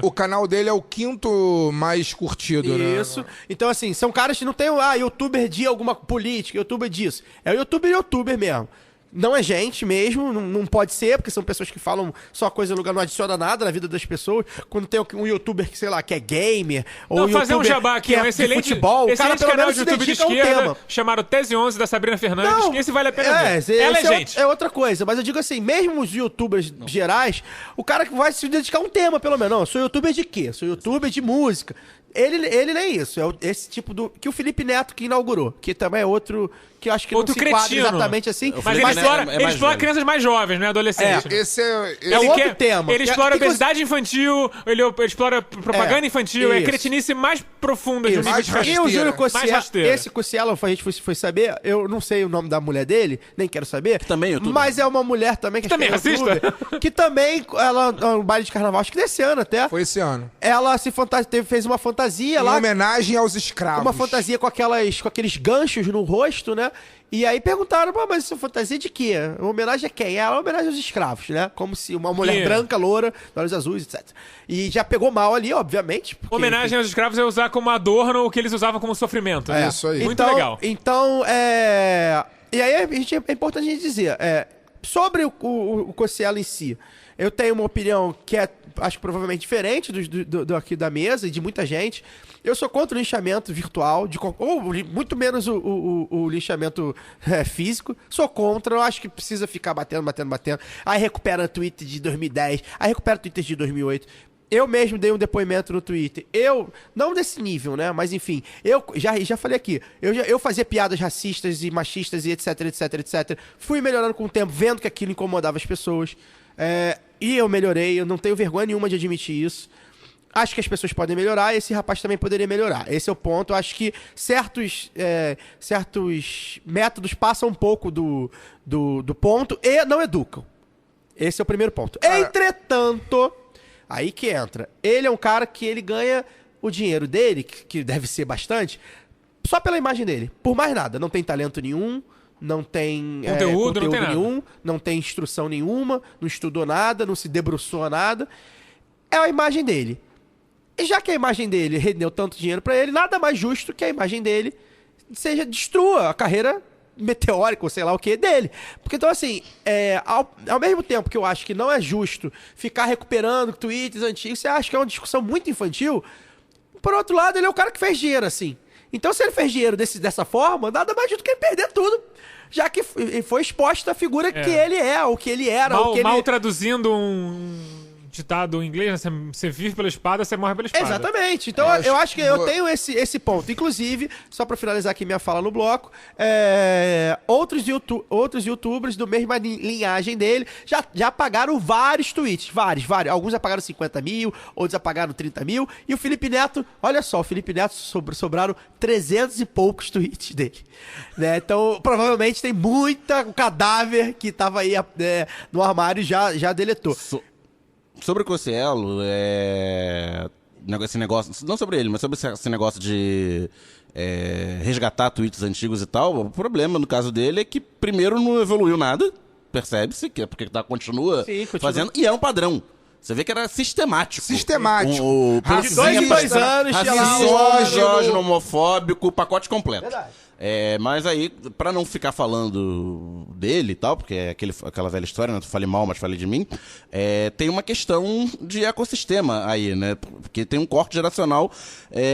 o canal dele é o 5º mais curtido, né? Isso. Então, assim, são caras que não tem, youtuber de alguma política, youtuber disso. É o youtuber mesmo. Não é gente mesmo, não pode ser, porque são pessoas que falam só coisa no lugar, não adiciona nada na vida das pessoas. Quando tem um youtuber que, sei lá, que é gamer, ou fazer um jabá aqui, que um é excelente, futebol, o cara pelo canal menos de se YouTube de dedica a um esquerda, tema. chamado Tese 11 da Sabrina Fernandes, que esse vale a pena ver. Ela é gente. É outra coisa, mas eu digo assim, mesmo os youtubers gerais, o cara que vai se dedicar a um tema, pelo menos. Não, sou youtuber de quê? Sou youtuber de música. Ele nem isso, é esse tipo do... Que o Felipe Neto que inaugurou, que também é outro... Que eu acho que outro não se enquadra cretino. Exatamente assim. Mas ele explora crianças mais jovens, né? Adolescentes. Esse é outro tema. Ele explora obesidade infantil, ele explora propaganda infantil, é cretinice mais profunda de um nível de E o Júlio mais rasteira. Esse Cossielo, a gente foi saber, eu não sei o nome da mulher dele, nem quero saber. Que também é youtuber. Mas é uma mulher também que também é racista. Que também, ela, no baile de carnaval, acho que desse ano até. Foi esse ano. Ela fez uma fantasia lá. Em homenagem aos escravos. Uma fantasia com aqueles ganchos no rosto, né? E aí perguntaram, mas essa fantasia de quê? Uma homenagem a quem? Ela é uma homenagem aos escravos, né? Como se uma mulher branca, loura, de olhos azuis, etc. E já pegou mal ali, obviamente. Porque, homenagem aos escravos é usar como adorno o que eles usavam como sofrimento. É isso aí. Muito legal. Então, E aí é importante a gente dizer, sobre o Cossielo em si, eu tenho uma opinião que acho que provavelmente diferente do aqui da mesa e de muita gente. Eu sou contra o linchamento virtual, ou muito menos o linchamento físico. Sou contra, eu acho que precisa ficar batendo. Aí recupera Twitter de 2010, aí recupera Twitter de 2008. Eu mesmo dei um depoimento no Twitter. Não desse nível, né? Mas enfim, eu já falei aqui. Eu fazia piadas racistas e machistas e etc. Fui melhorando com o tempo, vendo que aquilo incomodava as pessoas. E eu melhorei, eu não tenho vergonha nenhuma de admitir isso. Acho que as pessoas podem melhorar, esse rapaz também poderia melhorar. Esse é o ponto. Eu acho que certos métodos passam um pouco do ponto e não educam. Esse é o primeiro ponto. Entretanto, aí que entra. Ele é um cara que ele ganha o dinheiro dele, que deve ser bastante, só pela imagem dele. Por mais nada. Não tem talento nenhum. Não tem conteúdo não tem nenhum, nada. Não tem instrução nenhuma, não estudou nada, não se debruçou a nada. É a imagem dele. E já que a imagem dele rendeu tanto dinheiro pra ele, nada mais justo que a imagem dele destrua a carreira meteórica, ou sei lá o que, dele. Porque então, assim, ao mesmo tempo que eu acho que não é justo ficar recuperando tweets antigos, você acha que é uma discussão muito infantil, por outro lado, ele é o cara que fez dinheiro, assim. Então, se ele fez dinheiro dessa forma, nada mais justo que ele perder tudo. Já que foi exposta a figura que ele é, ou que ele era. Mal traduzindo um ditado em inglês, né? Você vive pela espada, você morre pela espada. Exatamente. Então, eu acho que eu tenho esse ponto. Inclusive, só pra finalizar aqui minha fala no bloco, outros youtubers do mesma linhagem dele já apagaram vários tweets. Vários. Alguns apagaram 50 mil, outros apagaram 30 mil. E o Felipe Neto, olha só, o Felipe Neto sobraram 300 e poucos tweets dele. Né? Então, provavelmente tem o cadáver que tava aí no armário já deletou. Sobre o Cossielo, esse negócio, não sobre ele, mas sobre esse negócio de resgatar tweets antigos e tal, o problema no caso dele é que primeiro não evoluiu nada, percebe-se, que é porque continua fazendo, e é um padrão. Você vê que era sistemático. De 2 em 2 anos, misógino, homofóbico, pacote completo. Verdade. Mas aí, pra não ficar falando dele e tal, porque é aquela velha história, né? Tu fale mal, mas fale de mim. Tem uma questão de ecossistema aí, né? Porque tem um corte geracional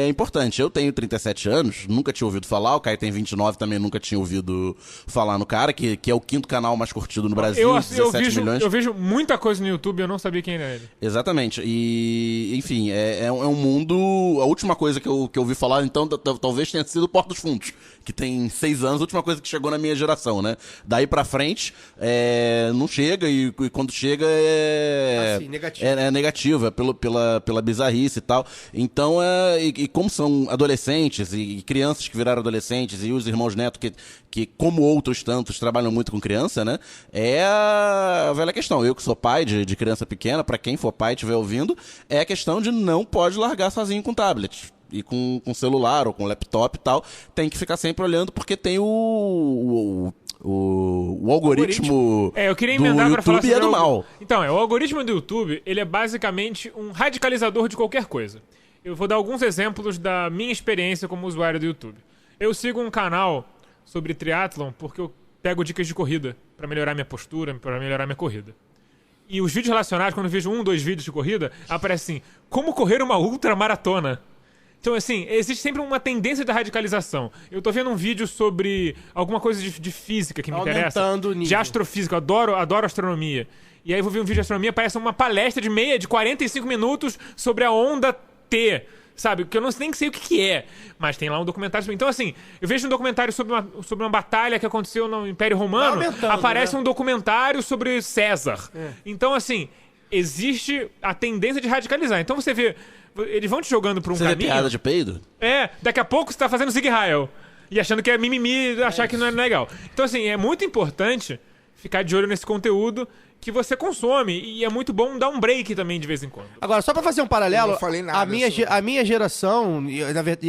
importante. Eu tenho 37 anos, nunca tinha ouvido falar. O Caio tem 29, também nunca tinha ouvido falar no cara, que é o 5º canal mais curtido no Brasil, 17 milhões. Eu vejo muita coisa no YouTube, eu não sabia quem era ele. Exatamente. E, enfim, é um mundo... A última coisa que eu ouvi falar, então, talvez tenha sido o Porta dos Fundos, que tem 6 anos, a última coisa que chegou na minha geração, né? Daí pra frente, não chega, e quando chega negativo. É negativo, pela bizarrice e tal. Então, e como são adolescentes e crianças que viraram adolescentes, e os irmãos Neto que, como outros tantos, trabalham muito com criança, né? É a velha questão. Eu que sou pai de criança pequena, pra quem for pai e estiver ouvindo, é a questão de não pode largar sozinho com tablet. e com celular ou com laptop e tal, tem que ficar sempre olhando porque tem o algoritmo eu queria do emendar pra falar YouTube é do mal. Então, o algoritmo do YouTube, ele é basicamente um radicalizador de qualquer coisa. Eu vou dar alguns exemplos da minha experiência como usuário do YouTube. Eu sigo um canal sobre triatlon porque eu pego dicas de corrida pra melhorar minha postura, pra melhorar minha corrida. E os vídeos relacionados, quando eu vejo 2 vídeos de corrida, aparece assim, como correr uma ultramaratona. Então, assim, existe sempre uma tendência da radicalização. Eu tô vendo um vídeo sobre alguma coisa de física que me interessa. Aumentando o nível. De astrofísica, eu adoro astronomia. E aí eu vou ver um vídeo de astronomia, parece uma palestra de 45 minutos sobre a onda T, sabe? Que eu nem sei o que é, mas tem lá um documentário sobre... Então, assim, eu vejo um documentário sobre uma batalha que aconteceu no Império Romano, aparece um documentário sobre César. Então, assim, existe a tendência de radicalizar. Então você vê... Eles vão te jogando por um caminho... Você vê piada de peido? Daqui a pouco você tá fazendo Zig Heil. E achando que é mimimi, achar que não é legal. Então, assim, é muito importante ficar de olho nesse conteúdo que você consome. E é muito bom dar um break também de vez em quando. Agora, só pra fazer um paralelo, Eu não falei nada a minha geração, e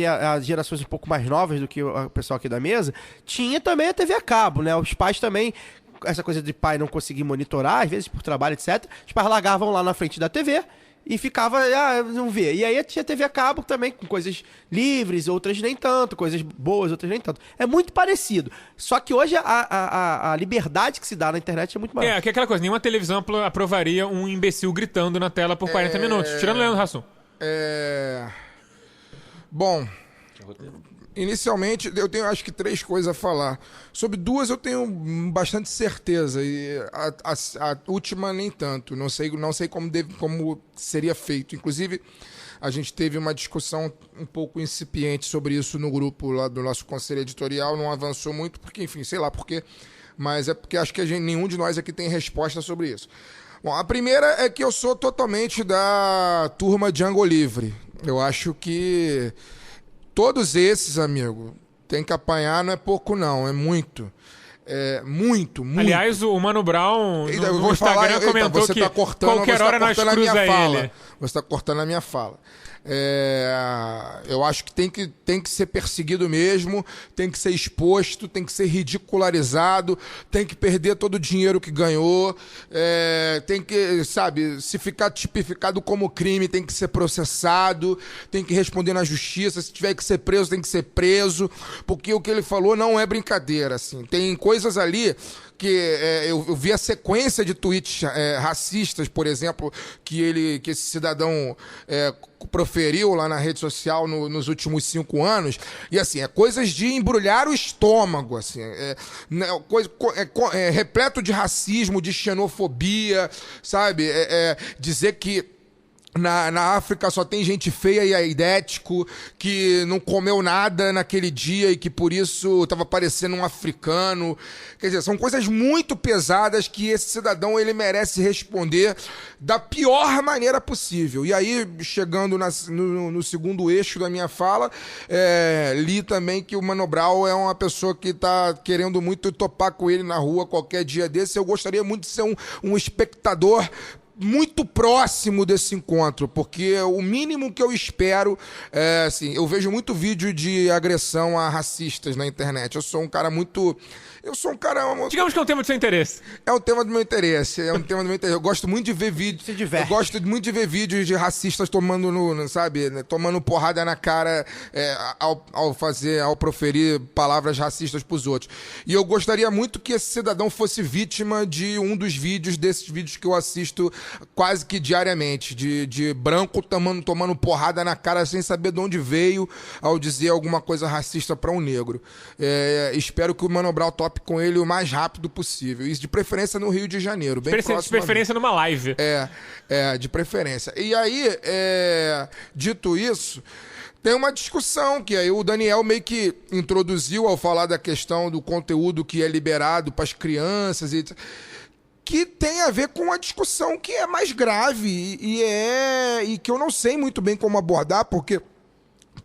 as gerações um pouco mais novas do que o pessoal aqui da mesa, tinha também a TV a cabo, né? Os pais também, essa coisa de pai não conseguir monitorar, às vezes por trabalho, etc. Os pais largavam lá na frente da TV e ficava, não vê. E aí tinha TV a cabo também, com coisas livres, outras nem tanto, coisas boas, outras nem tanto. É muito parecido. Só que hoje a liberdade que se dá na internet é muito maior. Que é aquela coisa, nenhuma televisão aprovaria um imbecil gritando na tela por 40 minutos. Tirando o Leandro Hassum. Bom, inicialmente eu tenho acho que 3 coisas a falar. Sobre 2 eu tenho bastante certeza e a última nem tanto. Não sei como seria feito. Inclusive, a gente teve uma discussão um pouco incipiente sobre isso no grupo lá do nosso conselho editorial. Não avançou muito porque, enfim, sei lá por quê. Mas é porque acho que nenhum de nós aqui tem resposta sobre isso. Bom, a primeira é que eu sou totalmente da turma Django Livre. Eu acho que todos esses, amigo, tem que apanhar, não é pouco não, é muito. É muito. Aliás, o Mano Brown no Instagram comentou que qualquer hora nós cruza ele. Você está cortando a minha fala. Eu acho que tem que ser perseguido mesmo, tem que ser exposto, tem que ser ridicularizado, tem que perder todo o dinheiro que ganhou, tem que, sabe, se ficar tipificado como crime, tem que ser processado, tem que responder na justiça, se tiver que ser preso, tem que ser preso, porque o que ele falou não é brincadeira, assim. Tem coisas ali que eu vi a sequência de tweets racistas, por exemplo, que esse cidadão proferiu lá na rede social nos últimos 5 anos, e assim, coisas de embrulhar o estômago, assim, repleto de racismo, de xenofobia, sabe, dizer que na África só tem gente feia e aidético, que não comeu nada naquele dia e que por isso estava parecendo um africano. Quer dizer, são coisas muito pesadas que esse cidadão ele merece responder da pior maneira possível. E aí, chegando no segundo eixo da minha fala, li também que o Mano Brown é uma pessoa que está querendo muito topar com ele na rua qualquer dia desse. Eu gostaria muito de ser um espectador muito próximo desse encontro, porque o mínimo que eu espero assim, eu vejo muito vídeo de agressão a racistas na internet. Eu sou um cara muito... Digamos que é um tema do seu interesse. É um tema do meu interesse. Eu gosto muito de ver vídeos. Se diverte. Eu gosto muito de ver vídeos de racistas tomando tomando porrada na cara ao proferir palavras racistas pros outros. E eu gostaria muito que esse cidadão fosse vítima de um dos desses vídeos que eu assisto quase que diariamente, de branco tomando porrada na cara sem saber de onde veio ao dizer alguma coisa racista para um negro. Espero que o Mano Brown tope com ele o mais rápido possível. Isso de preferência no Rio de Janeiro. Bem próximo. De preferência numa live. De preferência. E aí, dito isso, tem uma discussão que aí o Daniel meio que introduziu ao falar da questão do conteúdo que é liberado para as crianças e que tem a ver com a discussão que é mais grave e que eu não sei muito bem como abordar, porque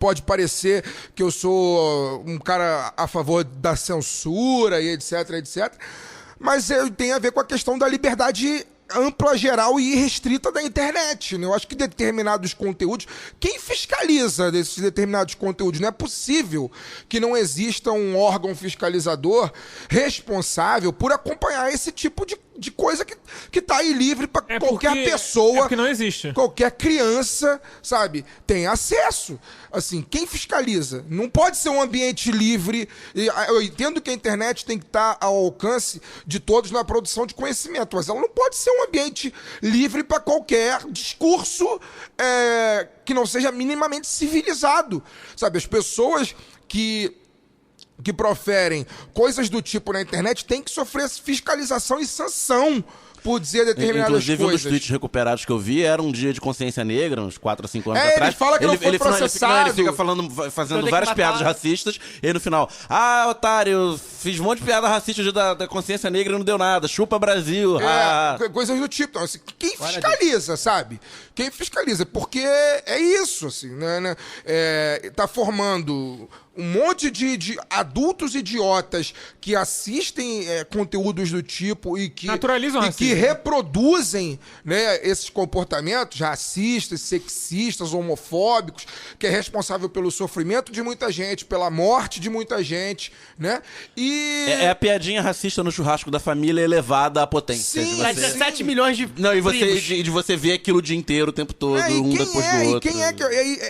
pode parecer que eu sou um cara a favor da censura e etc, mas tem a ver com a questão da liberdade ampla, geral e irrestrita da internet, né? Eu acho que determinados conteúdos... Quem fiscaliza desses determinados conteúdos? Não é possível que não exista um órgão fiscalizador responsável por acompanhar esse tipo de coisa que tá aí livre para qualquer pessoa. É porque não existe. Qualquer criança, sabe, tem acesso. Assim, quem fiscaliza? Não pode ser um ambiente livre. Eu entendo que a internet tem que estar ao alcance de todos na produção de conhecimento, mas ela não pode ser um ambiente livre para qualquer discurso que não seja minimamente civilizado. Sabe, as pessoas que proferem coisas do tipo na internet têm que sofrer fiscalização e sanção por dizer determinadas Inclusive, coisas. um dos tweets recuperados que eu vi era um dia de consciência negra, uns 4 ou 5 anos atrás. Ele fala que não foi processado. Ele fica fazendo várias piadas racistas, e aí no final, otário, fiz um monte de piada racista da consciência negra e não deu nada, chupa Brasil. Coisas do tipo. Então, assim, quem fiscaliza, sabe? Quem fiscaliza? Porque é isso, assim, né? Tá formando um monte de adultos idiotas que assistem conteúdos do tipo e que naturalizam que reproduzem, né, esses comportamentos racistas, sexistas, homofóbicos, que é responsável pelo sofrimento de muita gente, pela morte de muita gente, né? E... É a piadinha racista no churrasco da família elevada à potência. Sim, 17 milhões de Não, e de você ver aquilo o dia inteiro, o tempo todo, um depois do outro.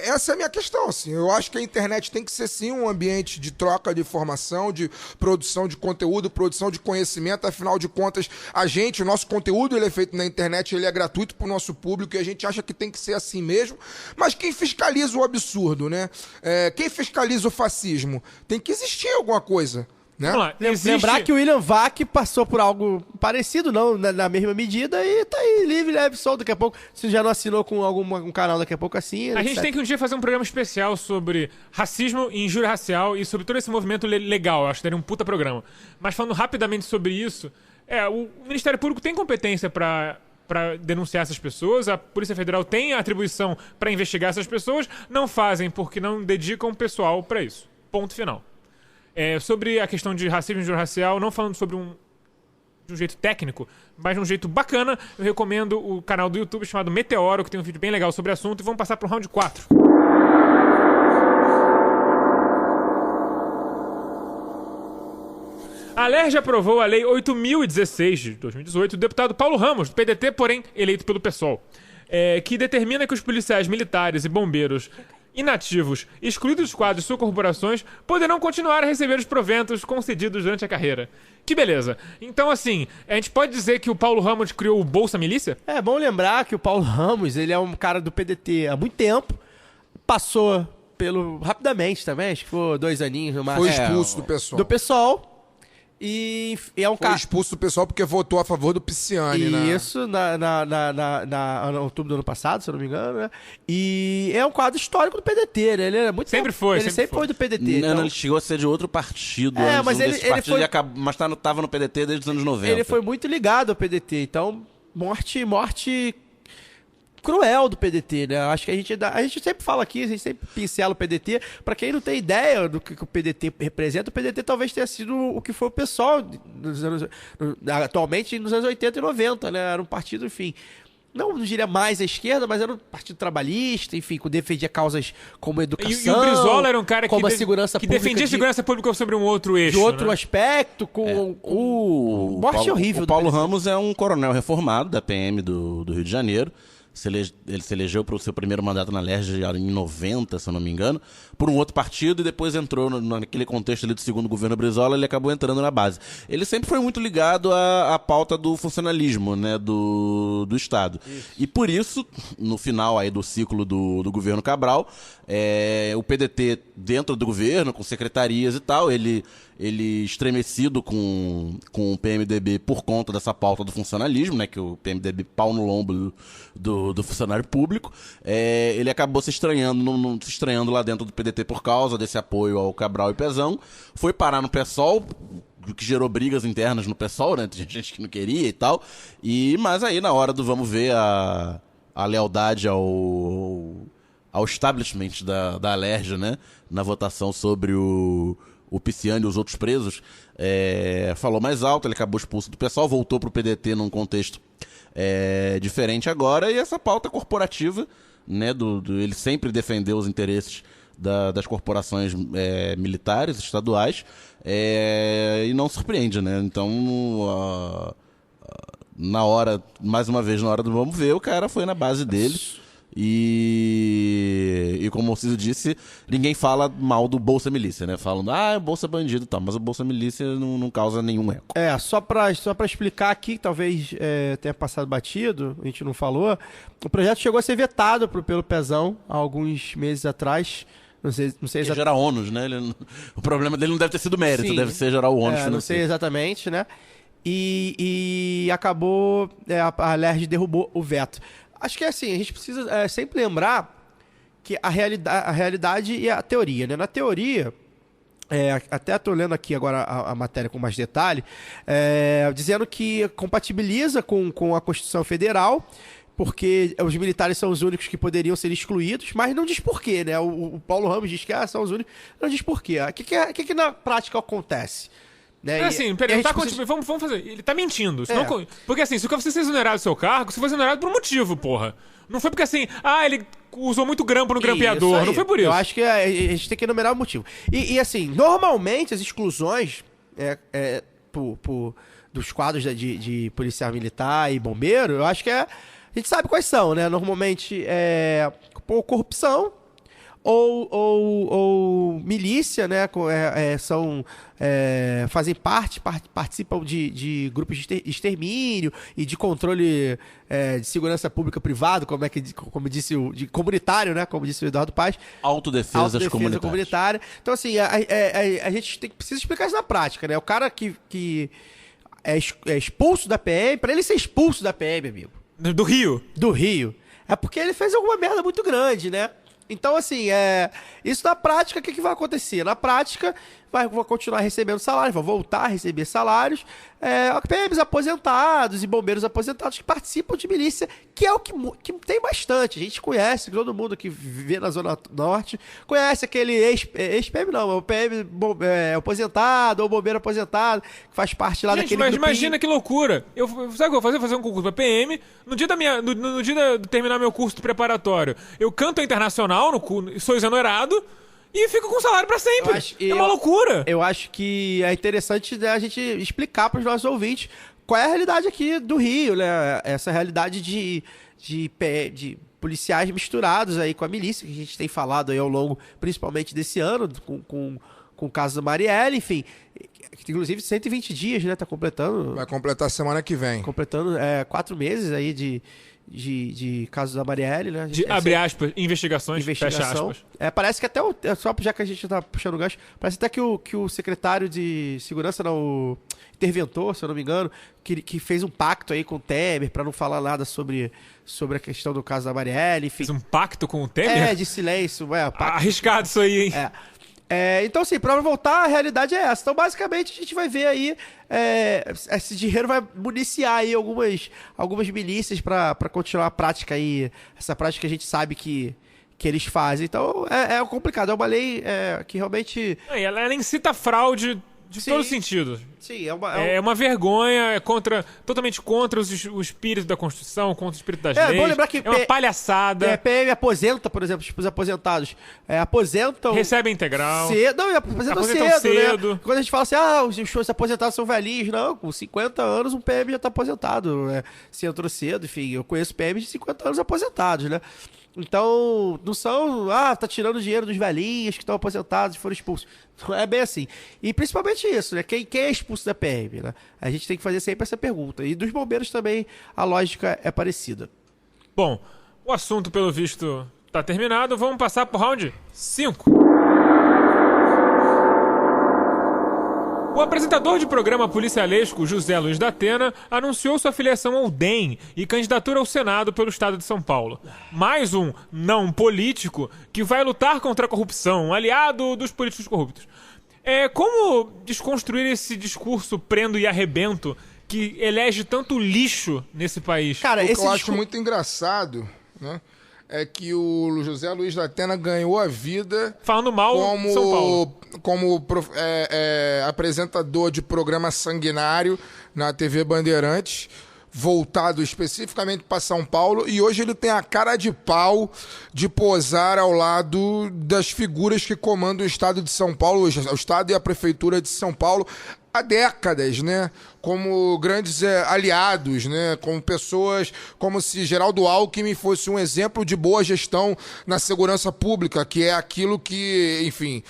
Essa é a minha questão, assim. Eu acho que a internet tem que ser, sim, um ambiente de troca de informação, de produção de conteúdo, produção de conhecimento. Afinal de contas, o nosso conteúdo, ele é feito na internet, ele é gratuito pro nosso público e a gente acha que tem que ser assim mesmo. Mas quem fiscaliza o absurdo, né? Quem fiscaliza o fascismo? Tem que existir alguma coisa, né? Vamos lá, Lembrar que o William Vac passou por algo parecido, não na mesma medida, e tá aí, livre, leve, solto. Daqui a pouco, se já não assinou com algum canal daqui a pouco assim... A gente tem que um dia fazer um programa especial sobre racismo e injúria racial e sobre todo esse movimento legal. Eu acho que daria um puta programa. Mas falando rapidamente sobre isso, o Ministério Público tem competência para denunciar essas pessoas, a Polícia Federal tem a atribuição para investigar essas pessoas, não fazem porque não dedicam pessoal para isso. Ponto final. Sobre a questão de racismo e injúria racial, não falando sobre de um jeito técnico, mas de um jeito bacana, eu recomendo o canal do YouTube chamado Meteoro, que tem um vídeo bem legal sobre o assunto, e vamos passar pro round 4. A LERJ aprovou a Lei 8.016 de 2018 do deputado Paulo Ramos, do PDT, porém eleito pelo PSOL, que determina que os policiais militares e bombeiros inativos, excluídos dos quadros de suas corporações, poderão continuar a receber os proventos concedidos durante a carreira. Que beleza. Então, assim, a gente pode dizer que o Paulo Ramos criou o Bolsa Milícia? É bom lembrar que o Paulo Ramos, ele é um cara do PDT há muito tempo, passou rapidamente também, acho que foi 2 aninhos no máximo. Foi expulso do PSOL. Do PSOL. E é um cara... Foi expulso do pessoal porque votou a favor do Pisciani, né? Isso, em outubro do ano passado, se eu não me engano, né? E é um quadro histórico do PDT, né? Ele era muito Sempre foi. Ele sempre foi do PDT. Não, então... ele chegou a ser de outro partido. Mas ele foi... Mas tava no PDT desde os anos 90. Ele foi muito ligado ao PDT, então morte cruel do PDT, né? Acho que a gente sempre fala aqui, a gente sempre pincela o PDT. Pra quem não tem ideia do que o PDT representa, o PDT talvez tenha sido o que foi o PSOL atualmente nos anos 80 e 90, né? Era um partido, enfim, não diria mais à esquerda, mas era um partido trabalhista, enfim, que defendia causas como educação. E o Brizola era um cara que defendia a segurança pública sobre um outro eixo. De outro né? aspecto, morte horrível. O Paulo Ramos é um coronel reformado da PM do Rio de Janeiro. Ele se elegeu para o seu primeiro mandato na LERJ em 90, se eu não me engano, por um outro partido e depois entrou naquele contexto ali do segundo governo Brizola, ele acabou entrando na base. Ele sempre foi muito ligado à pauta do funcionalismo, né, do Estado. Isso. E por isso, no final aí do ciclo do governo Cabral, o PDT dentro do governo, com secretarias e tal, ele estremecido com o PMDB por conta dessa pauta do funcionalismo, né, que o PMDB pau no lombo do funcionário público, ele acabou se estranhando lá dentro do PDT por causa desse apoio ao Cabral e Pezão, foi parar no PSOL, o que gerou brigas internas no PSOL, né, tinha gente que não queria e tal, mas aí na hora do vamos ver a lealdade ao establishment da LERJ, né, na votação sobre o Pisciani e os outros presos, falou mais alto, ele acabou expulso do PSOL, voltou pro PDT num contexto diferente agora, e essa pauta corporativa, né, ele sempre defendeu os interesses das corporações militares, estaduais, e não surpreende, né? Então, mais uma vez, na hora do vamos ver, o cara foi na base dele. E como o Cícero disse, ninguém fala mal do Bolsa Milícia, né? Falam, o Bolsa Bandido e tal, mas o Bolsa Milícia não causa nenhum eco. Só pra explicar aqui, talvez tenha passado batido, a gente não falou, o projeto chegou a ser vetado pelo Pezão há alguns meses atrás. Não sei exatamente. Gerar ônus, né? O problema dele não deve ter sido mérito, Sim, deve ser gerar o ônus. Não sei exatamente, né? E acabou, a LERJ derrubou o veto. Acho que assim, a gente precisa sempre lembrar que a realidade e a teoria, né? Na teoria, até estou lendo aqui agora a matéria com mais detalhe, dizendo que compatibiliza com a Constituição Federal, porque os militares são os únicos que poderiam ser excluídos, mas não diz por quê, né? O Paulo Ramos diz que são os únicos, não diz por quê. O que na prática acontece? Né? Peraí, vamos fazer. Ele tá mentindo. Senão, porque assim, se você ser exonerado do seu cargo, você foi exonerado por um motivo, porra. Não foi porque assim, ele usou muito grampo no grampeador. Não foi por isso. Eu acho que a gente tem que enumerar o motivo. E assim, normalmente as exclusões dos quadros de policial militar e bombeiro, eu acho que a gente sabe quais são, né? Normalmente por corrupção ou milícia, né? Fazem participam de grupos de extermínio e de controle de segurança pública privado, como disse de comunitário, né? Como disse o Eduardo Paes. Autodefesa comunitária. Então, assim, a gente precisa explicar isso na prática, né? O cara que é expulso da PM, para ele ser expulso da PM, amigo. Do Rio. Do Rio. É porque ele fez alguma merda muito grande, né? Então, assim, isso na prática, o que vai acontecer? Na prática, vão continuar recebendo salários, vão voltar a receber salários. PMs aposentados e bombeiros aposentados que participam de milícia, que é o que tem bastante. A gente conhece, todo mundo que vive na Zona Norte conhece aquele ex-PM, não, o PM aposentado ou bombeiro aposentado, que faz parte lá daquele mas grupinho. imagina que loucura. Sabe o que eu vou fazer? Fazer um concurso pra PM. No dia de terminar meu curso preparatório, eu canto a internacional, sou exonerado e fico com salário pra sempre. É uma loucura. Eu acho que é interessante a gente explicar pros nossos ouvintes qual é a realidade aqui do Rio, né? Essa realidade de policiais misturados aí com a milícia, que a gente tem falado aí ao longo, principalmente desse ano, com o caso da Marielle, enfim. Inclusive 120 dias, né? Tá completando. Vai completar semana que vem. Completando 4 meses aí de casos da Marielle, né? Abre aspas, investigações, fecha aspas. Parece que até só já que a gente tá puxando o gancho, parece até que o secretário de segurança, o interventor, se eu não me engano, que fez um pacto aí com o Temer pra não falar nada sobre a questão do caso da Marielle, enfim. Fez um pacto com o Temer? De silêncio. Arriscado isso aí, hein? Então, assim, pra voltar, a realidade é essa. Então, basicamente, a gente vai ver aí esse dinheiro vai municiar aí algumas milícias pra continuar a prática aí, essa prática que a gente sabe que eles fazem. Então, é complicado. É uma lei que realmente... Ela incita fraude de todo sentido. Sim, é uma vergonha, totalmente contra o espírito da Constituição, contra o espírito das leis. Bom lembrar que uma palhaçada. PM aposenta, por exemplo, os aposentados aposentam... Recebem integral. Aposentam cedo. Né? Quando a gente fala assim, os aposentados são velhinhos, não, com 50 anos um PM já tá aposentado. Se entrou cedo, enfim, eu conheço PMs de 50 anos aposentados, né? Então, não são, tá tirando dinheiro dos velhinhos que estão aposentados e foram expulsos. Não é bem assim. E principalmente isso, né? Quem é expulso da PM, né? A gente tem que fazer sempre essa pergunta. E dos bombeiros também a lógica é parecida. Bom, o assunto, pelo visto, tá terminado. Vamos passar pro round 5. O apresentador de programa policialesco José Luiz da Atena anunciou sua filiação ao DEM e candidatura ao Senado pelo estado de São Paulo. Mais um não político que vai lutar contra a corrupção, um aliado dos políticos corruptos. Como desconstruir esse discurso prendo e arrebento que elege tanto lixo nesse país? Cara, o que eu acho muito engraçado, né? É que o José Luiz da Atena ganhou a vida falando mal de São Paulo. Como apresentador de programa sanguinário na TV Bandeirantes, voltado especificamente para São Paulo, e hoje ele tem a cara de pau de posar ao lado das figuras que comandam o estado de São Paulo, o estado e a prefeitura de São Paulo, há décadas, né? Como grandes aliados, né? Como pessoas, como se Geraldo Alckmin fosse um exemplo de boa gestão na segurança pública, que é aquilo que, enfim,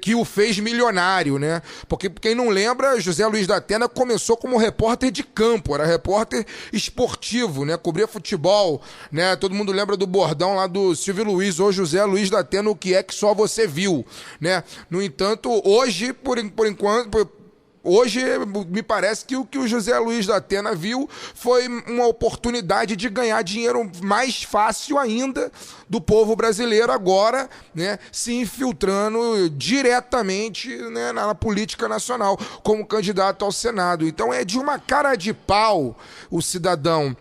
que o fez milionário, né? Porque, quem não lembra, José Luiz da Atena começou como repórter de campo, era repórter esportivo, né? Cobria futebol, né? Todo mundo lembra do bordão lá do Silvio Luiz, ou José Luiz da Atena, o que é que só você viu, né? No entanto, hoje, por enquanto... Hoje, me parece que o que o José Luiz da Atena viu foi uma oportunidade de ganhar dinheiro mais fácil ainda do povo brasileiro agora, né, se infiltrando diretamente, né, na política nacional como candidato ao Senado. Então é de uma cara de pau o cidadão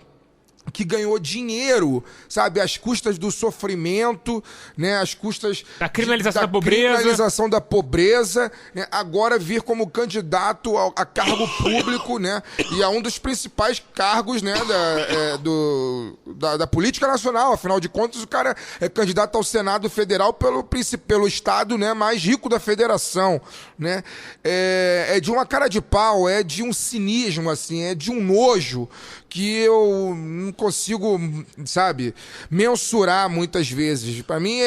que ganhou dinheiro, sabe, às custas do sofrimento, né, às custas da criminalização da pobreza, né, agora vir como candidato a cargo público, né, e a um dos principais cargos, né, da política nacional. Afinal de contas, o cara é candidato ao Senado Federal pelo estado, né, mais rico da federação, né. É de uma cara de pau, é de um cinismo, assim, é de um nojo que eu não consigo, sabe, mensurar muitas vezes. Para mim,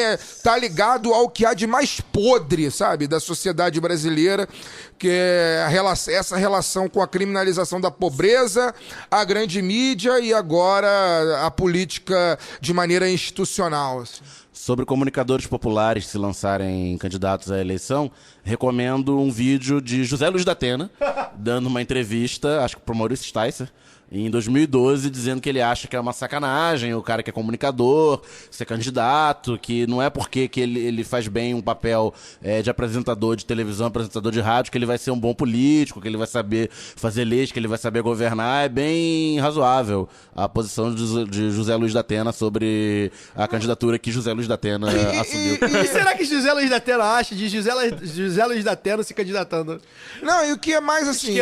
tá ligado ao que há de mais podre, sabe, da sociedade brasileira, que é essa relação com a criminalização da pobreza, a grande mídia e agora a política de maneira institucional. Assim. Sobre comunicadores populares se lançarem candidatos à eleição, recomendo um vídeo de José Luiz da Atena, dando uma entrevista, acho que pro Maurício Sticer, em 2012, dizendo que ele acha que é uma sacanagem o cara que é comunicador ser candidato, que não é porque que ele faz bem um papel de apresentador de televisão, apresentador de rádio, que ele vai ser um bom político, que ele vai saber fazer leis, que ele vai saber governar. É bem razoável a posição de José Luiz da Atena sobre a candidatura que José Luiz da Atena assumiu. E será que José Luiz da Atena acha de José Luiz da Atena se candidatando? Não, e o que é mais assim,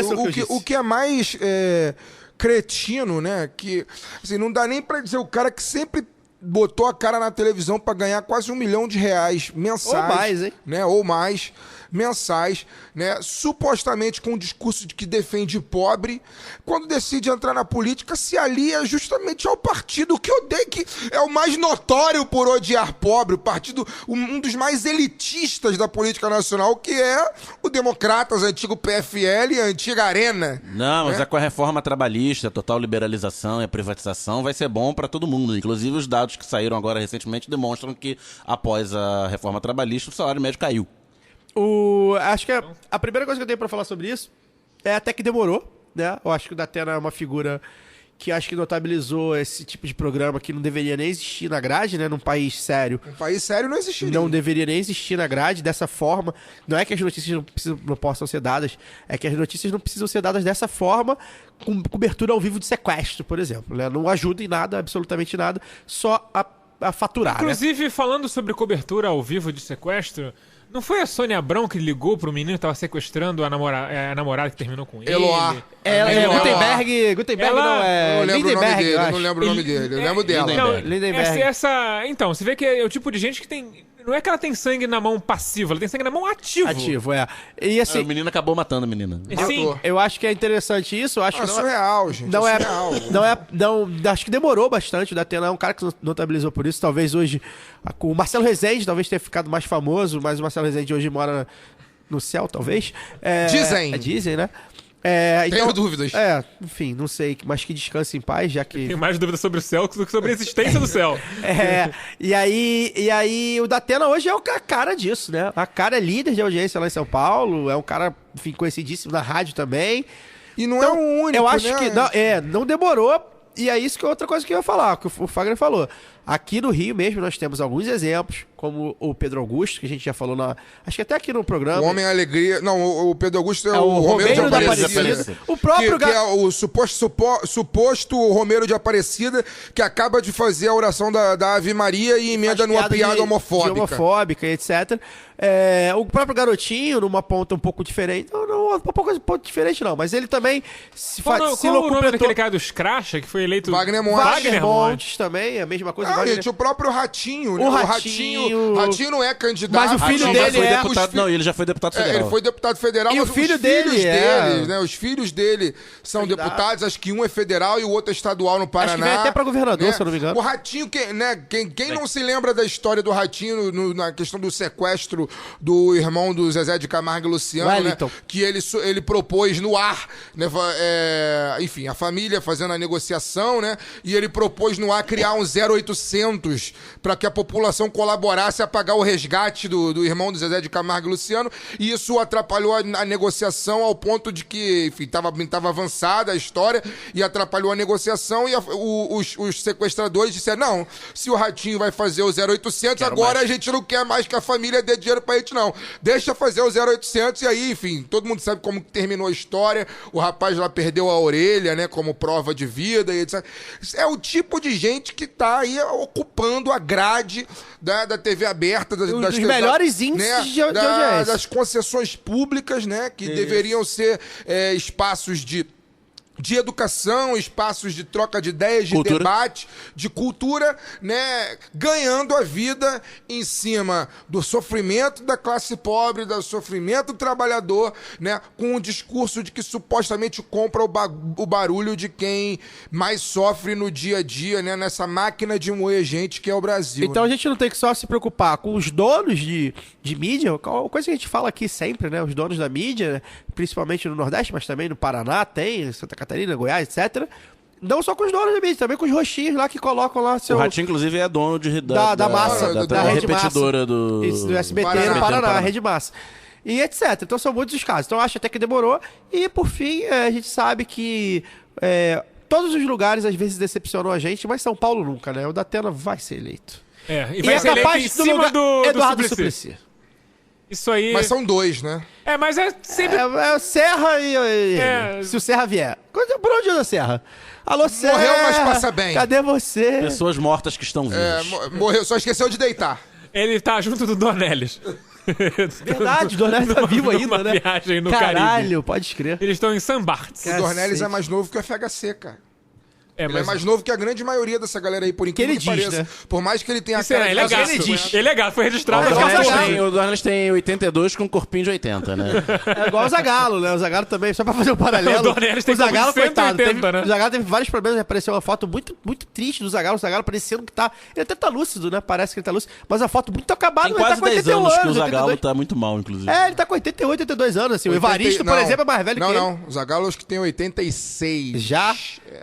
o que é mais cretino, né? Que assim, não dá nem pra dizer o cara que sempre botou a cara na televisão pra ganhar quase R$1 milhão mensais. Ou mais, hein? Né? Ou mais, mensais, né? Supostamente com um discurso de que defende pobre, quando decide entrar na política, se alia justamente ao partido que odeia, que é o mais notório por odiar pobre, o partido, um dos mais elitistas da política nacional, que é o Democratas, antigo PFL e a antiga Arena. Não, mas com a reforma trabalhista, a total liberalização e a privatização vai ser bom para todo mundo. Inclusive os dados que saíram agora recentemente demonstram que após a reforma trabalhista o salário médio caiu. Acho que a primeira coisa que eu tenho pra falar sobre isso é até que demorou, né? Eu acho que o Datena é uma figura que acho que notabilizou esse tipo de programa que não deveria nem existir na grade, né? Num país sério. Um país sério não existiria. Não deveria nem existir na grade dessa forma. Não é que as notícias não possam ser dadas, é que as notícias não precisam ser dadas dessa forma, com cobertura ao vivo de sequestro, por exemplo, né? Não ajuda em nada, absolutamente nada, só a faturar, Inclusive, né? Falando sobre cobertura ao vivo de sequestro, não foi a Sônia Abrão que ligou pro menino que tava sequestrando a namorada que terminou com ele? Eloá. Gutenberg não é... Eu não lembro o nome dele, eu não lembro o nome dele. Eu lembro dela. Lindenberg. Então, você vê que é o tipo de gente que tem... Não é que ela tem sangue na mão passivo, ela tem sangue na mão ativo. Ativo, é. E assim... O menino acabou matando a menina. Sim. Eu acho que é interessante isso, eu acho que não surreal, gente. Acho que demorou bastante. O Datena é um cara que notabilizou por isso. Talvez hoje, com o Marcelo Rezende, talvez tenha ficado mais famoso, mas o Marcelo Rezende hoje mora no céu, talvez. Dizem, né? Então, tenho dúvidas. Enfim, não sei, mas que descanse em paz, já que... Tenho mais dúvidas sobre o céu do que sobre a existência do céu. E aí o Datena hoje é a cara disso, né? A cara é líder de audiência lá em São Paulo, é um cara, enfim, conhecidíssimo na rádio também. E não é o único, eu acho né? que não demorou, e é isso que é outra coisa que eu ia falar, que o Fagner falou. Aqui no Rio mesmo nós temos alguns exemplos, como o Pedro Augusto, que a gente já falou acho que até aqui no programa. O Homem-Alegria... Não, o Pedro Augusto é o Romero de Aparecida. O próprio... Que é o suposto Romero de Aparecida, que acaba de fazer a oração da Ave Maria e emenda numa piada homofóbica. Homofóbica, etc. O próprio Garotinho, numa ponta um pouco diferente. Não um pouco diferente, não. Mas ele também se Qual o nome daquele cara dos Crasha, que foi eleito... Wagner Montes. Wagner Montes também, a mesma coisa. Ah, Wagner... gente, o próprio Ratinho, né? O O Ratinho Ratinho não é candidato. Mas o filho Ratinho dele já foi é... deputado, não, ele já foi deputado federal. Ele foi deputado federal, E mas o filho os filhos dele deles, né? Os filhos dele são Candidato. deputados, acho que um é federal e o outro é estadual no Paraná. Acho que vai até pra governador, né? se eu não me engano. O Ratinho, quem não se lembra da história do Ratinho na questão do sequestro do irmão do Zezé de Camargo e Luciano, Wellington. né? Que ele propôs no ar, né? Enfim, a família fazendo a negociação, né? E ele propôs no ar criar um 0800 para que a população colaborasse a pagar o resgate do irmão do Zezé de Camargo e Luciano, e isso atrapalhou a negociação ao ponto de que, enfim, tava avançada a história e atrapalhou a negociação, e os sequestradores disseram, não, se o Ratinho vai fazer o 0800, agora a gente não quer mais que a família dê dinheiro pra gente, não. Deixa fazer o 0800, e aí, enfim, todo mundo sabe como que terminou a história, o rapaz lá perdeu a orelha, né, como prova de vida, e etc. É o tipo de gente que tá aí ocupando a grade da TV aberta, dos melhores índices de audiência. das concessões públicas, né, que deveriam ser espaços de educação, espaços de troca de ideias, de Cultura. debate, de cultura, né, ganhando a vida em cima do sofrimento da classe pobre, do sofrimento do trabalhador, né, com o discurso de que supostamente compra o barulho de quem mais sofre no dia a dia, né, nessa máquina de moer gente que é o Brasil. Então né? a gente não tem que só se preocupar com os donos de mídia, coisa que a gente fala aqui sempre, né? Os donos da mídia, principalmente no Nordeste, mas também no Paraná, tem, Santa Catarina, Goiás, etc. Não só com os donos da mídia, também com os roxinhos lá que colocam lá seu... O Ratinho, inclusive, é dono da massa, da Rede repetidora Massa. Isso, do SBT Paraná. no Paraná, Rede Massa. E etc. Então são muitos os casos. Então acho até que demorou. E por fim, a gente sabe que todos os lugares às vezes decepcionam a gente, mas São Paulo nunca, né? O Datena vai ser eleito. E E vai é ser eleito capaz em do cima lugar do Eduardo Suplicy. Suplicy. Isso aí... Mas são dois, né? mas é sempre... É o Serra e É. se o Serra vier. Por onde anda o Serra? Alô, Serra! Morreu, mas passa bem. Cadê você? Pessoas mortas que estão vivas. Morreu, só esqueceu de deitar. Ele tá junto do Dornelles. Verdade, o Dornelles tá vivo ainda, né? Viagem no Caralho, Caribe. pode crer. Eles estão em San Barts. O Dornelles é mais novo que o FHC, cara. Ele é mas... mais novo que a grande maioria dessa galera aí, por incrível que, Que ele diz, pareça. né? Por mais que ele tenha Isso é de legal. 50. Ele é gato, foi registrado. É igual O Dornelles tem 82 com um corpinho de 80, né? É igual o Zagalo, né? O Zagalo também, só pra fazer um paralelo. O Dornelles tem o Zagalo, como coitado, 180, né? O Zagalo teve vários problemas, apareceu uma foto muito, muito triste do Zagalo. O Zagalo parecendo que tá... Ele até tá lúcido, né? Parece que ele tá lúcido. Mas a foto muito acabada, Tem ele tá quase com 10 81 anos que o 82. Zagalo tá muito mal, inclusive. Ele tá com 88, 82 anos, assim. O Evaristo, por exemplo, é mais velho que ele. Não, o Zagalo acho que tem 86. Já?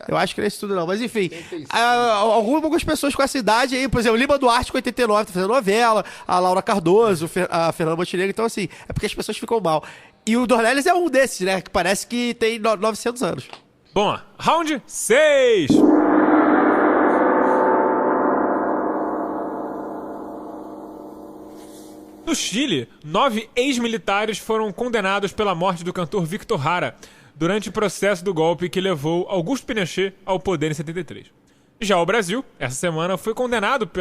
Eu acho que não é isso tudo não, mas enfim. Algumas pessoas com essa idade aí, por exemplo, o Lima Duarte com 89, tá fazendo novela, a Laura Cardoso, a Fernanda Montenegro, então assim, é porque as pessoas ficam mal. E o Dornelles é um desses, né, que parece que tem 900 anos. Bom, round 6. No Chile, 9 ex-militares foram condenados pela morte do cantor Victor Jara durante o processo do golpe que levou Augusto Pinochet ao poder em 73. Já o Brasil, essa semana, foi condenado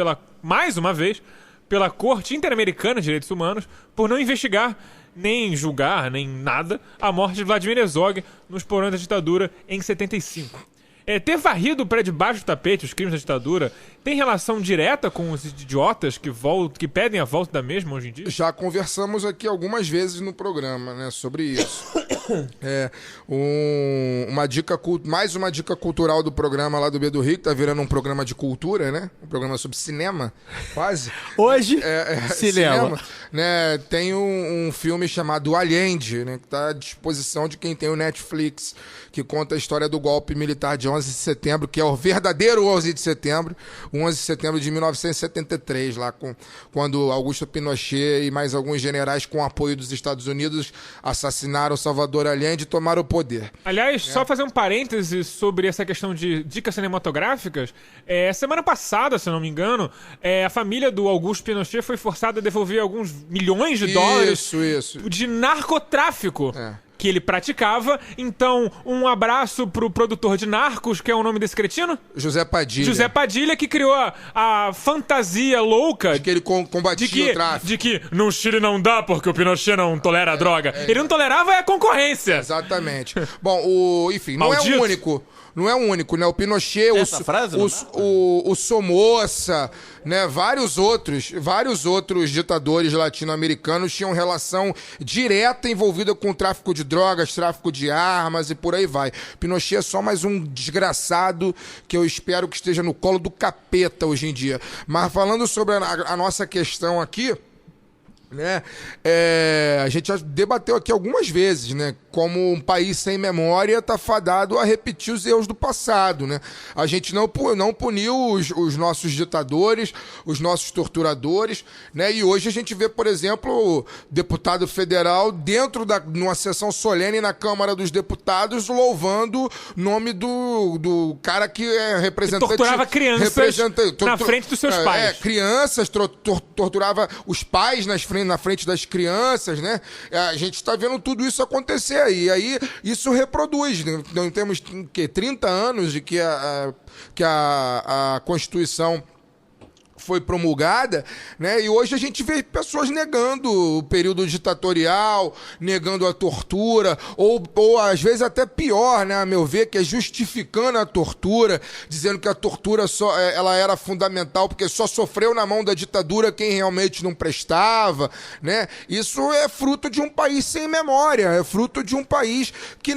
mais uma vez pela Corte Interamericana de Direitos Humanos por não investigar, nem julgar, nem nada, a morte de Vladimir Herzog nos porões da ditadura em 75. Ter varrido para debaixo do tapete os crimes da ditadura tem relação direta com os idiotas que pedem a volta da mesma hoje em dia? Já conversamos aqui algumas vezes no programa, né, sobre isso. Mais uma dica cultural do programa lá do B do Rio, que tá virando um programa de cultura, né? Um programa sobre cinema, quase. Hoje, cinema. Né? Tem um filme chamado Allende, né, que tá à disposição de quem tem o Netflix, que conta a história do golpe militar de 11 de setembro, que é o verdadeiro 11 de setembro, o 11 de setembro de 1973, lá quando Augusto Pinochet e mais alguns generais com apoio dos Estados Unidos assassinaram Salvador Allende e tomaram o poder. Aliás, só fazer um parêntese sobre essa questão de dicas cinematográficas. Semana passada, se eu não me engano, a família do Augusto Pinochet foi forçada a devolver alguns milhões de dólares Isso. de narcotráfico. que ele praticava. Então, um abraço pro produtor de Narcos, que é o nome desse cretino? José Padilha. José Padilha, que criou a fantasia louca De que ele combatia o tráfico. de que no Chile não dá porque o Pinochet não tolera a droga. Ele não tolerava a concorrência. Exatamente. Bom, enfim, não Maldito. é o único. Não é o único, né? O Pinochet, Essa frase não marca? o Somoza, né? Vários outros ditadores latino-americanos tinham relação direta envolvida com o tráfico de drogas, tráfico de armas e por aí vai. Pinochet é só mais um desgraçado que eu espero que esteja no colo do capeta hoje em dia. Mas falando sobre a nossa questão aqui, né? A gente já debateu aqui algumas vezes, né? Como um país sem memória está fadado a repetir os erros do passado, né? A gente não puniu os nossos ditadores, os nossos torturadores, né? E hoje a gente vê, por exemplo, o deputado federal numa sessão solene na Câmara dos Deputados louvando o nome do cara que é representante... Que torturava crianças na frente dos seus pais. Crianças, torturava os pais na frente das crianças, né? A gente está vendo tudo isso acontecer aí. E aí isso reproduz, né? Nós temos 30 anos de que a Constituição foi promulgada, né? E hoje a gente vê pessoas negando o período ditatorial, negando a tortura, ou às vezes até pior, né, a meu ver, que é justificando a tortura, dizendo que a tortura ela era fundamental porque só sofreu na mão da ditadura quem realmente não prestava, né? Isso é fruto de um país sem memória, é fruto de um país que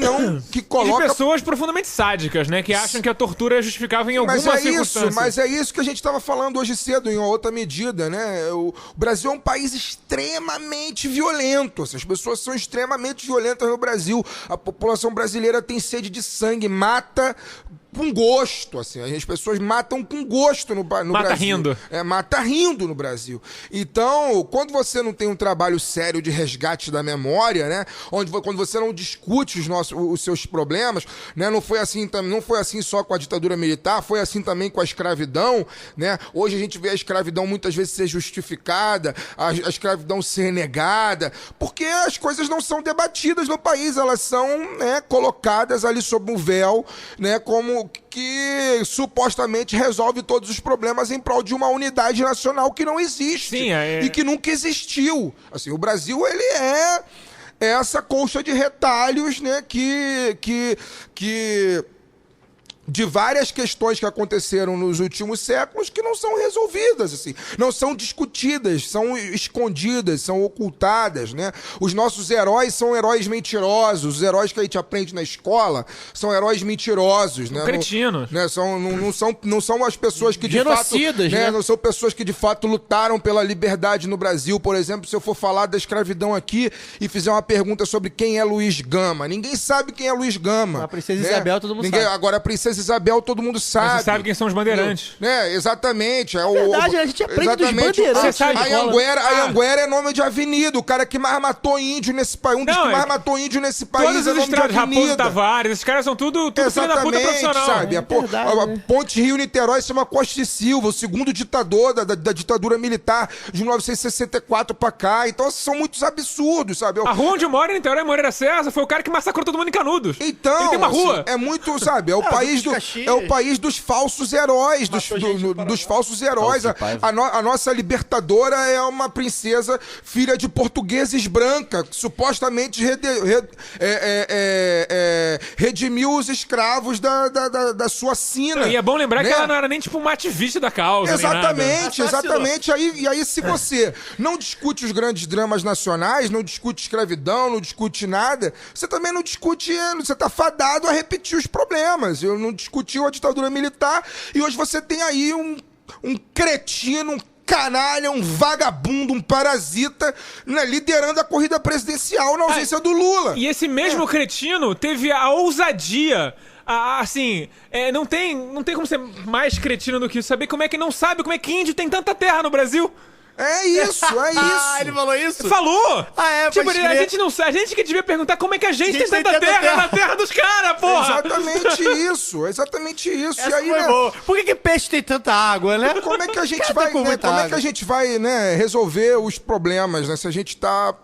coloca... E de pessoas profundamente sádicas, né? Que acham que a tortura é justificável em alguma circunstância. Mas é isso que a gente estava falando hoje cedo, em outra medida, né? O Brasil é um país extremamente violento. As pessoas são extremamente violentas no Brasil. A população brasileira tem sede de sangue, mata com gosto, assim. As pessoas matam com gosto no Brasil. Mata rindo. Mata rindo no Brasil. Então, quando você não tem um trabalho sério de resgate da memória, né? Quando você não discute os seus problemas, né? Não foi assim só com a ditadura militar, foi assim também com a escravidão, né? Hoje a gente vê a escravidão muitas vezes ser justificada, a escravidão ser negada, porque as coisas não são debatidas no país, elas são, né, colocadas ali sob um véu, né, como que supostamente resolve todos os problemas em prol de uma unidade nacional que não existe. Sim, e que nunca existiu. Assim, o Brasil, ele é essa colcha de retalhos, né, que de várias questões que aconteceram nos últimos séculos que não são resolvidas, assim, não são discutidas, são escondidas, são ocultadas, né? Os nossos heróis são heróis mentirosos, os heróis que a gente aprende na escola são heróis mentirosos, né? Cretinos. Não são as pessoas que de genocidas, fato, né? Não são pessoas que de fato lutaram pela liberdade no Brasil. Por exemplo, se eu for falar da escravidão aqui e fizer uma pergunta sobre quem é Luiz Gama, ninguém sabe quem é Luiz Gama. A Princesa Isabel todo mundo sabe. Agora a Princesa Isabel todo mundo sabe. Você sabe quem são os bandeirantes. Né? Exatamente. Verdade, a gente aprende dos bandeirantes. Você sabe a Anguera é nome de avenida. O cara que mais matou índio nesse país. Que mais matou índio nesse país todas é as nome de estradas, avenida. Raposo Tavares, esses caras são tudo filho da puta profissional. Sabe? A Ponte Rio-Niterói chama Costa de Silva, o segundo ditador da ditadura militar de 1964 pra cá. Então são muitos absurdos, sabe? A rua onde eu moro, em Niterói, Moreira César, foi o cara que massacrou todo mundo em Canudos. Então, ele tem uma rua. Assim, é muito, sabe? É o país dos falsos heróis, dos falsos heróis. A nossa libertadora é uma princesa filha de portugueses branca, que supostamente redimiu os escravos da sua sina. E é bom lembrar, né? que ela não era nem tipo uma ativista da causa. Exatamente. Aí se você não discute os grandes dramas nacionais, não discute escravidão, não discute nada, você também não discute, você tá fadado a repetir os problemas. Eu não discutiu a ditadura militar, e hoje você tem aí um cretino, um canalha, um vagabundo, um parasita, né, liderando a corrida presidencial na ausência do Lula. E esse mesmo cretino teve a ousadia, não tem como ser mais cretino do que isso, saber como é que não sabe como é que índio tem tanta terra no Brasil. É isso, é isso. Ah, ele falou isso? Falou! Tipo, Tipo, a gente não sabe. A gente que devia perguntar como é que a gente tem tanta tem tanta terra terra. na terra dos caras, porra! Exatamente isso, exatamente isso. Essa e aí, foi né, boa. Por que peixe tem tanta água, né? como é que a gente Cara, vai, tá com né, muita como é que água. a gente vai, né, resolver os problemas, né? Se a gente tá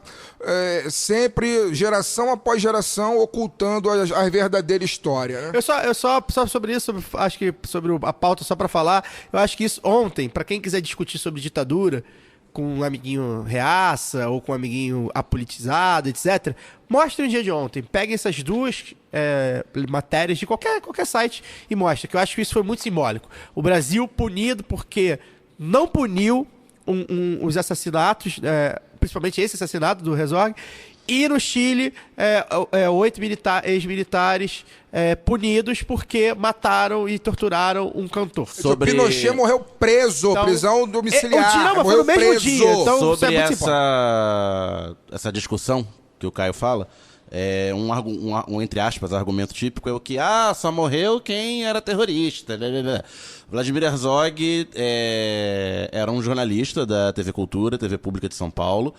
sempre, geração após geração, ocultando a verdadeira história, né? Eu só sobre isso, acho que sobre a pauta, só pra falar, eu acho que isso ontem, pra quem quiser discutir sobre ditadura, com um amiguinho reaça ou com um amiguinho apolitizado, etc., mostre o dia de ontem. Peguem essas duas matérias de qualquer site e mostre, que eu acho que isso foi muito simbólico. O Brasil punido porque não puniu os assassinatos, principalmente esse assassinato do Herzog, e no Chile, 8 ex-militares punidos porque mataram e torturaram um cantor. O Pinochet morreu preso, Então, prisão domiciliar. não, mas foi morreu no mesmo preso. dia, então- isso Sobre é muito essa discussão que o Caio fala, um entre aspas, argumento típico é o que, só morreu quem era terrorista. Vladimir Herzog era um jornalista da TV Cultura, TV Pública de São Paulo.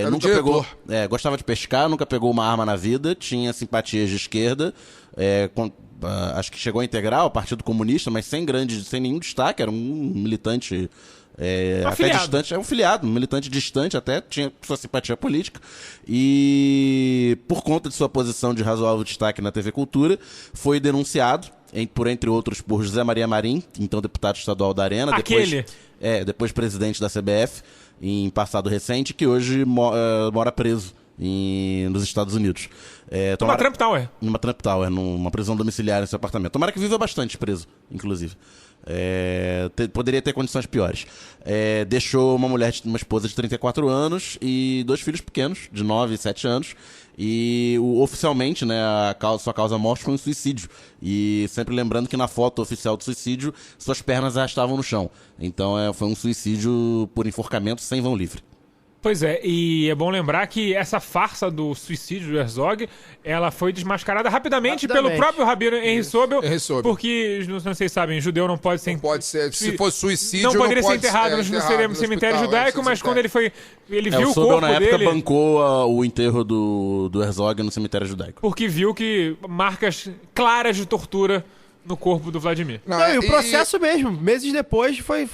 Nunca diretor. gostava de pescar, nunca pegou uma arma na vida, tinha simpatias de esquerda, acho que chegou a integrar o Partido Comunista, mas sem nenhum destaque, era um militante até afiliado. distante, um filiado, um militante distante, até tinha sua simpatia política, e por conta de sua posição de razoável destaque na TV Cultura, foi denunciado, entre outros, por José Maria Marim, então deputado estadual da Arena, depois presidente da CBF, em passado recente, que hoje mora preso nos Estados Unidos. Numa Trump Tower. Numa Trump Tower, numa prisão domiciliar nesse apartamento. Tomara que viva bastante preso, inclusive. Poderia ter condições piores. Deixou uma esposa de 34 anos e 2 filhos pequenos, de 9 e 7 anos. E oficialmente, né, sua causa-morte foi um suicídio. E sempre lembrando que na foto oficial do suicídio, suas pernas já estavam no chão. Então foi um suicídio por enforcamento sem vão livre. Pois é, e é bom lembrar que essa farsa do suicídio do Herzog, ela foi desmascarada rapidamente pelo próprio Rabino Henry Sobel, porque, não sei se vocês sabem, judeu não pode ser... Pode ser, se for suicídio, não poderia ser pode enterrado no cemitério judaico, mas quando ele viu o Sobel, corpo na época, dele... bancou o enterro do Herzog no cemitério judaico. Porque viu que marcas claras de tortura no corpo do Vladimir. E o processo mesmo, meses depois foi...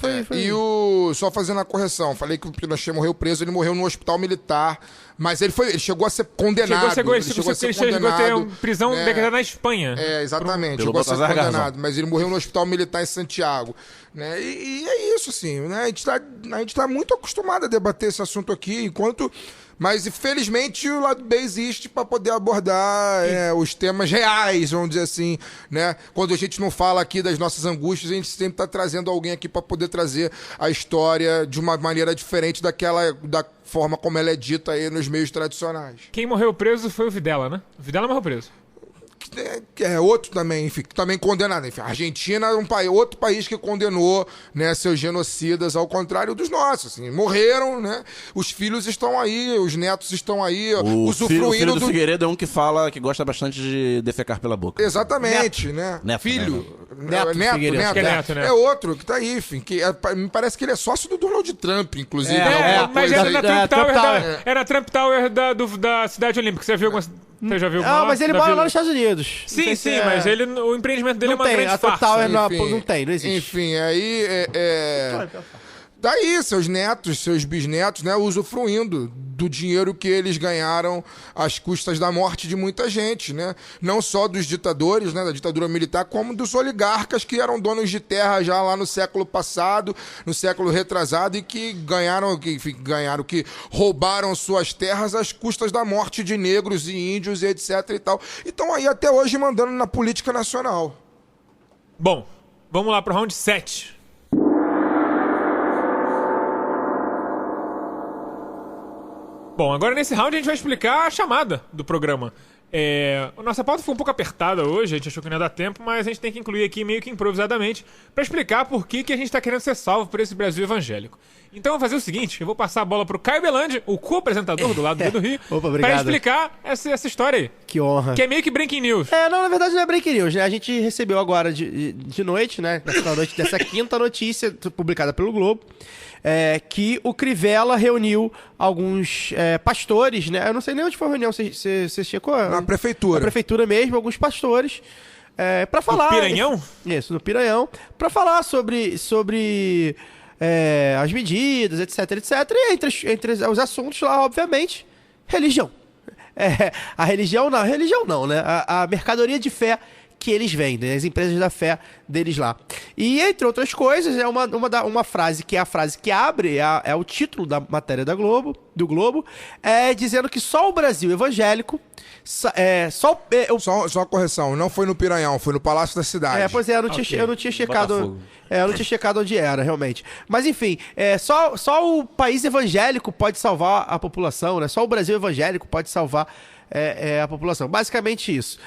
Só fazendo a correção, falei que o Pinochet morreu preso, ele morreu no hospital militar, mas ele chegou a ser condenado. Ele chegou a ter uma prisão decretada na Espanha. Exatamente, chegou a ser condenado, mas ele morreu no hospital militar em Santiago. Né? E é isso, assim, né? A gente tá muito acostumado a debater esse assunto aqui, mas infelizmente o lado B existe para poder abordar os temas reais, vamos dizer assim, né? Quando a gente não fala aqui das nossas angústias, a gente sempre está trazendo alguém aqui para poder trazer a história de uma maneira diferente da forma como ela é dita aí nos meios tradicionais. Quem morreu preso foi o Videla, né? O Videla morreu preso. Outro também, enfim, também condenado. Enfim, a Argentina é outro país que condenou, né, seus genocidas, ao contrário dos nossos. Assim, morreram, né? Os filhos estão aí, os netos estão aí, usufruindo. O filho do Figueiredo é um que gosta bastante de defecar pela boca. Exatamente, né? Neto, filho. Neto. É outro que tá aí, enfim. Me parece que ele é sócio do Donald Trump, inclusive. Mas era na Trump Tower da Cidade Olímpica. Você viu alguma... Você já viu mas ele mora lá nos Estados Unidos. Sim, mas o empreendimento dele é uma grande farsa. Total não existe. Enfim, aí daí seus netos, seus bisnetos, né, usufruindo do dinheiro que eles ganharam às custas da morte de muita gente, né? Não só dos ditadores, né, da ditadura militar, como dos oligarcas que eram donos de terra já lá no século passado, no século retrasado, e que que roubaram suas terras às custas da morte de negros e índios e etc e tal. E estão aí até hoje mandando na política nacional. Bom, vamos lá pro round 7. Bom, agora nesse round a gente vai explicar a chamada do programa. Nossa pauta foi um pouco apertada hoje, a gente achou que não ia dar tempo, mas a gente tem que incluir aqui meio que improvisadamente pra explicar por que a gente tá querendo ser salvo por esse Brasil evangélico. Então eu vou fazer o seguinte, eu vou passar a bola pro Caio Belandi, o co-apresentador do lado do Rio, Opa, obrigado. pra explicar essa história aí. Que honra. Que é meio que breaking news. Não, na verdade não é breaking news, né? A gente recebeu agora de noite, né? Dessa quinta notícia publicada pelo Globo, que o Crivella reuniu alguns pastores, né? Eu não sei nem onde foi a reunião, você checou? Na prefeitura. Na prefeitura mesmo, alguns pastores, pra falar... No Piranhão? Isso, no Piranhão. Pra falar sobre as medidas, etc. E entre os assuntos lá, obviamente, religião. A religião não, né? A mercadoria de fé que eles vendem, as empresas da fé deles lá. E, entre outras coisas, é uma frase que é a frase que abre, é o título da matéria do Globo, dizendo que só o Brasil evangélico... Só uma correção, não foi no Piranhão, foi no Palácio da Cidade. Pois é, eu não tinha checado. Botafogo. Eu não tinha checado onde era, realmente. Mas enfim, só o país evangélico pode salvar a população, né? Só o Brasil evangélico pode salvar a população. Basicamente isso.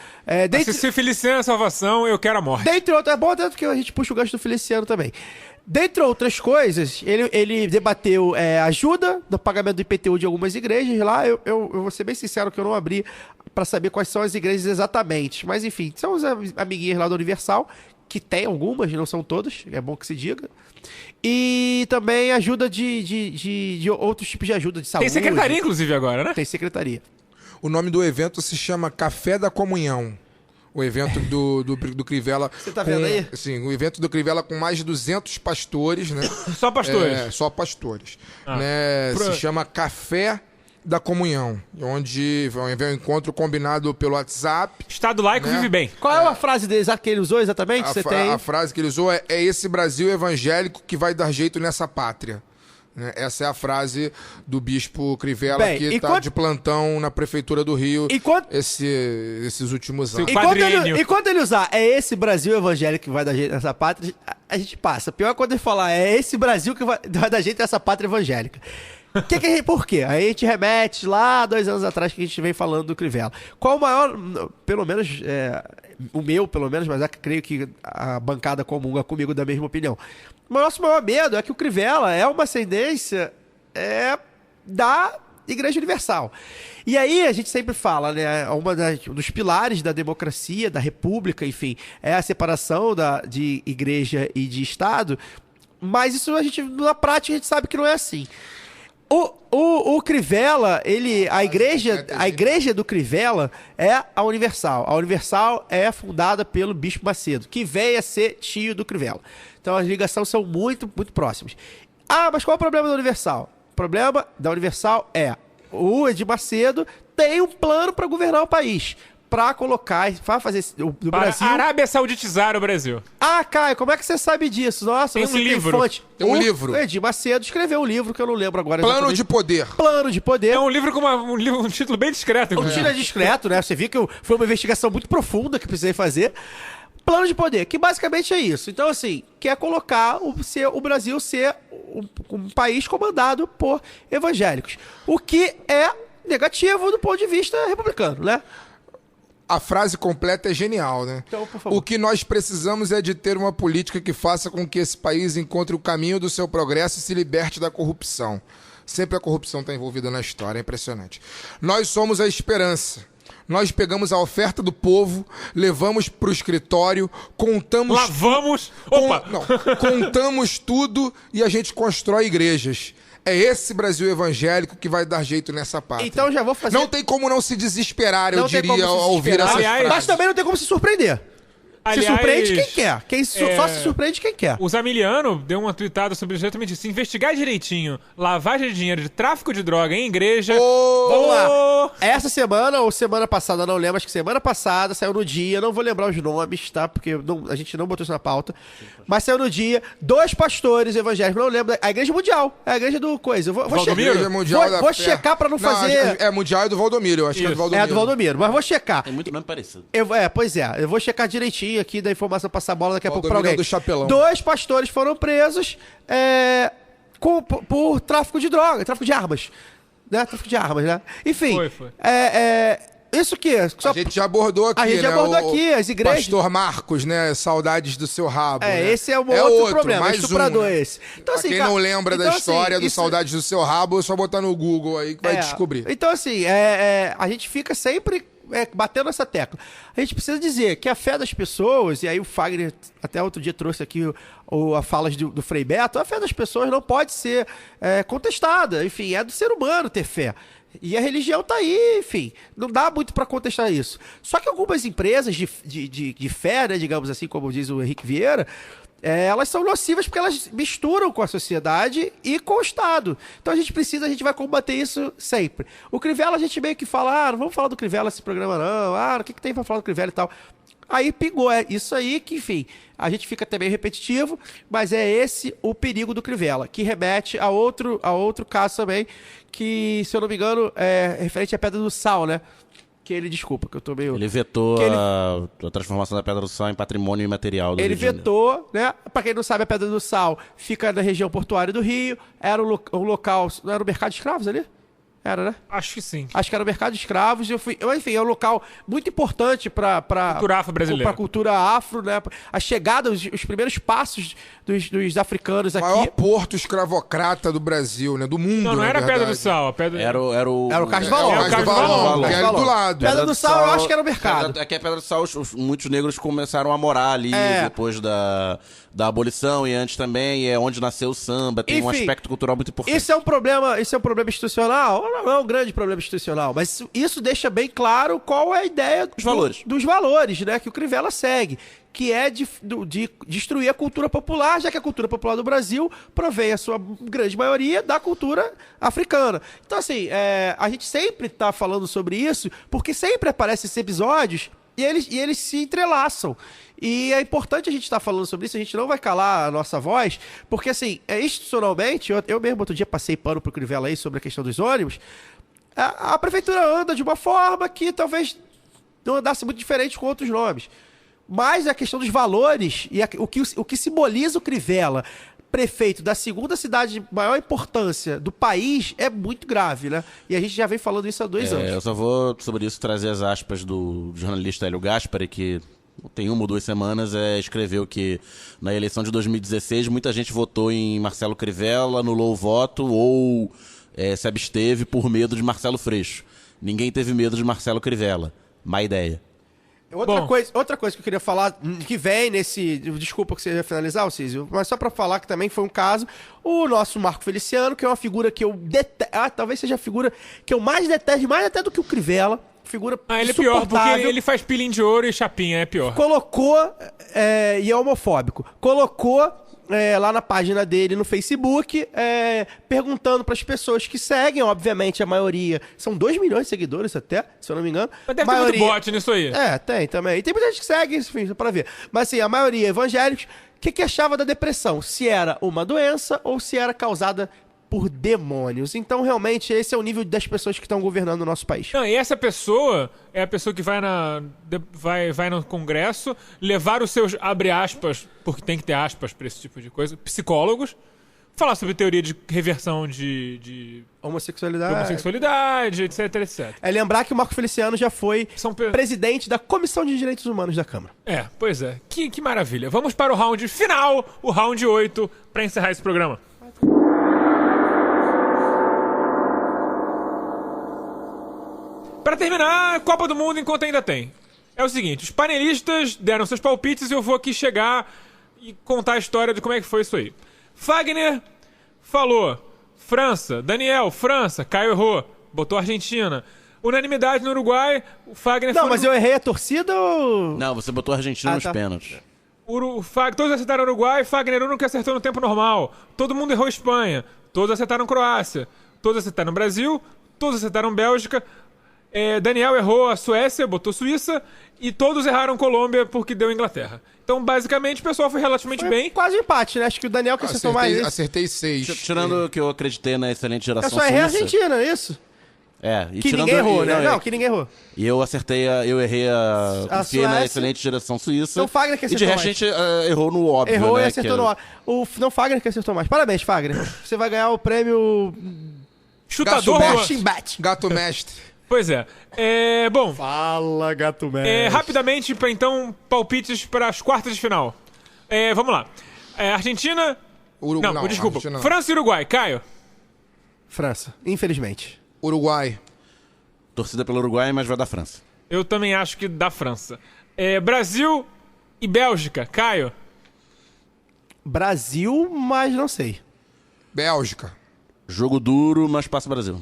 Se Feliciano é a salvação, eu quero a morte. Dentre outras, é bom até porque a gente puxa o gancho do Feliciano também. Dentre outras coisas, ele debateu ajuda no pagamento do IPTU de algumas igrejas lá. Eu vou ser bem sincero que eu não abri para saber quais são as igrejas exatamente. Mas enfim, são as amiguinhas lá do Universal, que tem algumas, não são todas, é bom que se diga. E também ajuda de outros tipos de ajuda de saúde. Tem secretaria, inclusive, agora, né? Tem secretaria. O nome do evento se chama Café da Comunhão. O evento do Crivella... Você tá vendo aí? Sim, o evento do Crivella com mais de 200 pastores, né? Só pastores? Só pastores. Né? Se chama Café da Comunhão, onde vai haver um encontro combinado pelo WhatsApp. Estado laico vive bem. Qual é a frase que ele usou exatamente? A frase que ele usou é esse Brasil evangélico que vai dar jeito nessa pátria. Essa é a frase do bispo Crivella, que está de plantão na prefeitura do Rio esses últimos anos. E quando ele usar esse Brasil evangélico que vai dar jeito nessa pátria, a gente passa. Pior é quando ele falar esse Brasil que vai dar jeito nessa pátria evangélica. Por quê? Aí a gente remete lá 2 anos atrás que a gente vem falando do Crivella. Qual o maior, pelo menos, o meu, pelo menos, mas creio que a bancada comunga comigo da mesma opinião. O nosso maior medo é que o Crivella é uma ascendência da Igreja Universal. E aí a gente sempre fala, né, um dos pilares da democracia, da república, enfim, é a separação de igreja e de Estado, mas isso na prática a gente sabe que não é assim. O Crivella, a igreja do Crivella é a Universal. A Universal é fundada pelo Bispo Macedo, que veio a ser tio do Crivella. Então as ligações são muito, muito próximas. Mas qual é o problema da Universal? O problema da Universal o Edir Macedo tem um plano para governar o país. Pra colocar, pra fazer do Brasil... Arábia Sauditizar o Brasil. Caio, como é que você sabe disso? Nossa, tem você um livro. Tem fonte. Tem um livro. O Edir Macedo escreveu um livro que eu não lembro agora. Plano de Poder. Plano de Poder. É um livro com um título bem discreto. Um título discreto, né? Você viu que foi uma investigação muito profunda que precisei fazer. Plano de Poder, que basicamente é isso. Então, assim, quer colocar o Brasil ser um país comandado por evangélicos. O que é negativo do ponto de vista republicano, né? A frase completa é genial, né? Então, por favor. O que nós precisamos é de ter uma política que faça com que esse país encontre o caminho do seu progresso e se liberte da corrupção. Sempre a corrupção está envolvida na história, é impressionante. Nós somos a esperança. Nós pegamos a oferta do povo, levamos para o escritório, contamos... Lavamos... Opa! Contamos tudo e a gente constrói igrejas. É esse Brasil evangélico que vai dar jeito nessa pátria. Então já vou fazer... Não tem como não se desesperar, eu diria, ao ouvir essas frases. Mas também não tem como se surpreender. Se surpreende quem quer. Só se surpreende quem quer. O Zamiliano deu uma tweetada sobre exatamente isso. Investigar direitinho lavagem de dinheiro de tráfico de droga em igreja. Vamos lá. Essa semana ou semana passada, não lembro. Acho que semana passada saiu no dia. Não vou lembrar os nomes, tá? Porque a gente não botou isso na pauta. Mas saiu no dia. 2 pastores evangélicos. Não lembro. A Igreja Mundial. É a igreja do coisa. Eu vou checar. Vou checar pra não fazer... É Mundial e do Valdomiro. Eu acho que é do Valdomiro. É do Valdomiro. Mas vou checar. É muito mesmo parecido. Pois é. Eu vou checar direitinho aqui da informação, passar a bola daqui a pouco pra alguém. Do chapelão. 2 pastores foram presos por tráfico de droga, tráfico de armas. Né? Tráfico de armas, né? Enfim. Foi. Isso que A gente já abordou aqui, A gente já abordou aqui, as igrejas... Pastor Marcos, né? Saudades do seu rabo. né? Esse é o outro problema, mais estuprador né? esse. Então, Pra quem não lembra da história do Saudades do seu rabo, é só botar no Google aí que vai descobrir. Então, assim, a gente fica sempre batendo essa tecla. A gente precisa dizer que a fé das pessoas, e aí o Fagner até outro dia trouxe aqui a falas do Frei Beto, a fé das pessoas não pode ser contestada. Enfim, é do ser humano ter fé. E a religião tá aí, enfim, não dá muito para contestar isso. Só que algumas empresas de fé, né, digamos assim, como diz o Henrique Vieira, elas são nocivas porque elas misturam com a sociedade e com o Estado. Então a gente vai combater isso sempre. O Crivella, a gente meio que fala, não vamos falar do Crivella nesse programa não, o que tem pra falar do Crivella e tal. Aí pingou, isso aí que, enfim, a gente fica até meio repetitivo, mas é esse o perigo do Crivella, que remete a outro caso também, que, se eu não me engano, é referente à Pedra do Sal, né? Que ele, desculpa, que eu tô meio... Ele vetou a transformação da Pedra do Sal em patrimônio imaterial do Rio de Janeiro. Vetou, né? Pra quem não sabe, a Pedra do Sal fica na região portuária do Rio, era um local... Não era o mercado de escravos ali? Era, né? Acho que sim. Acho que era o mercado de escravos. Enfim, é um local muito importante pra cultura afro brasileira. Pra cultura afro, né? A chegada, os primeiros passos dos africanos aqui. O maior porto escravocrata do Brasil, né? Do mundo, Não era a Pedra do verdade. Sal. A pedra... Era o Cais do Valon. É, o Cais do Valon, que era do lado. Pedra do Sal, eu acho que era o mercado. Aqui a Pedra do Sal, muitos negros começaram a morar ali depois da abolição e antes também, é onde nasceu o samba, tem um Enfim, aspecto cultural muito importante. Isso é um problema institucional? Não é um grande problema institucional, mas isso deixa bem claro qual é a ideia dos valores, né, que o Crivella segue, que é de destruir a cultura popular, já que a cultura popular do Brasil provém, a sua grande maioria, da cultura africana. Então, assim, a gente sempre está falando sobre isso, porque sempre aparecem esses episódios e eles se entrelaçam. E é importante a gente estar falando sobre isso, a gente não vai calar a nossa voz, porque, assim, institucionalmente, eu mesmo outro dia passei pano pro Crivella aí sobre a questão dos ônibus, a prefeitura anda de uma forma que talvez não andasse muito diferente com outros nomes. Mas a questão dos valores e o que simboliza o Crivella, prefeito da segunda cidade de maior importância do país, é muito grave, né? E a gente já vem falando isso há 2 anos. Eu só vou, sobre isso, trazer as aspas do jornalista Hélio Gaspari, que tem 1 ou 2 semanas escreveu que na eleição de 2016 muita gente votou em Marcelo Crivella, anulou o voto ou se absteve por medo de Marcelo Freixo. Ninguém teve medo de Marcelo Crivella. Má ideia. Outra coisa que eu queria falar, que vem nesse... Desculpa que você ia finalizar, Císio, mas só pra falar que também foi um caso, o nosso Marco Feliciano, que é uma figura que eu detesto, talvez seja a figura que eu mais detesto, mais até do que o Crivella, figura ele é pior, porque ele faz pilim de ouro e chapinha, é pior. Colocou, e é homofóbico, colocou lá na página dele no Facebook, perguntando para as pessoas que seguem, obviamente a maioria, são 2 milhões de seguidores até, se eu não me engano. Mas deve ter muito bot nisso aí. Tem também. E tem muita gente que segue, enfim, só para ver. Mas assim, a maioria evangélicos, o que achava da depressão? Se era uma doença ou se era causada por demônios. Então, realmente, esse é o nível das pessoas que estão governando o nosso país. Não, e essa pessoa é a pessoa que vai no Congresso levar os seus, abre aspas, porque tem que ter aspas pra esse tipo de coisa, psicólogos, falar sobre teoria de reversão de homossexualidade, etc, etc. Lembrar que o Marco Feliciano já foi presidente da Comissão de Direitos Humanos da Câmara. Pois é. Que maravilha. Vamos para o round final, o round 8, pra encerrar esse programa. Pra terminar, Copa do Mundo enquanto ainda tem. É o seguinte, os panelistas deram seus palpites e eu vou aqui chegar e contar a história de como é que foi isso aí. Fagner falou França, Daniel, França, Caio errou, botou Argentina. Unanimidade no Uruguai, o Fagner... Não, mas eu errei a torcida ou... Não, você botou a Argentina nos pênaltis. Todos acertaram Uruguai, Fagner único que acertou no tempo normal. Todo mundo errou Espanha, todos acertaram Croácia, todos acertaram Brasil, todos acertaram Bélgica... Daniel errou a Suécia, botou Suíça, e todos erraram Colômbia porque deu Inglaterra. Então, basicamente, o pessoal foi relativamente bem. Quase um empate, né? Acho que o Daniel que acertou mais. Acertei 6. Tirando que eu acreditei na excelente geração suíça. Eu só errei a Argentina, é isso? E que tirando, ninguém errou, né? Não, que ninguém errou. E eu errei confiei na excelente geração suíça. Então o Fagner que acertou mais. E de resto a gente errou no óbvio, errou né? E acertou no óbvio. Não, o Fagner que acertou mais. Parabéns, Fagner. Você vai ganhar o prêmio... Chutador Gato mestre. Pois é. Bom, Fala, gato mestre. rapidamente, então, palpites para as quartas de final. Vamos lá. Argentina... Não, desculpa. Argentina não. França e Uruguai. Caio. França, infelizmente. Uruguai. Torcida pelo Uruguai, mas vai dar França. Eu também acho que da França. Brasil e Bélgica. Caio. Brasil, mas não sei. Bélgica. Jogo duro, mas passa o Brasil.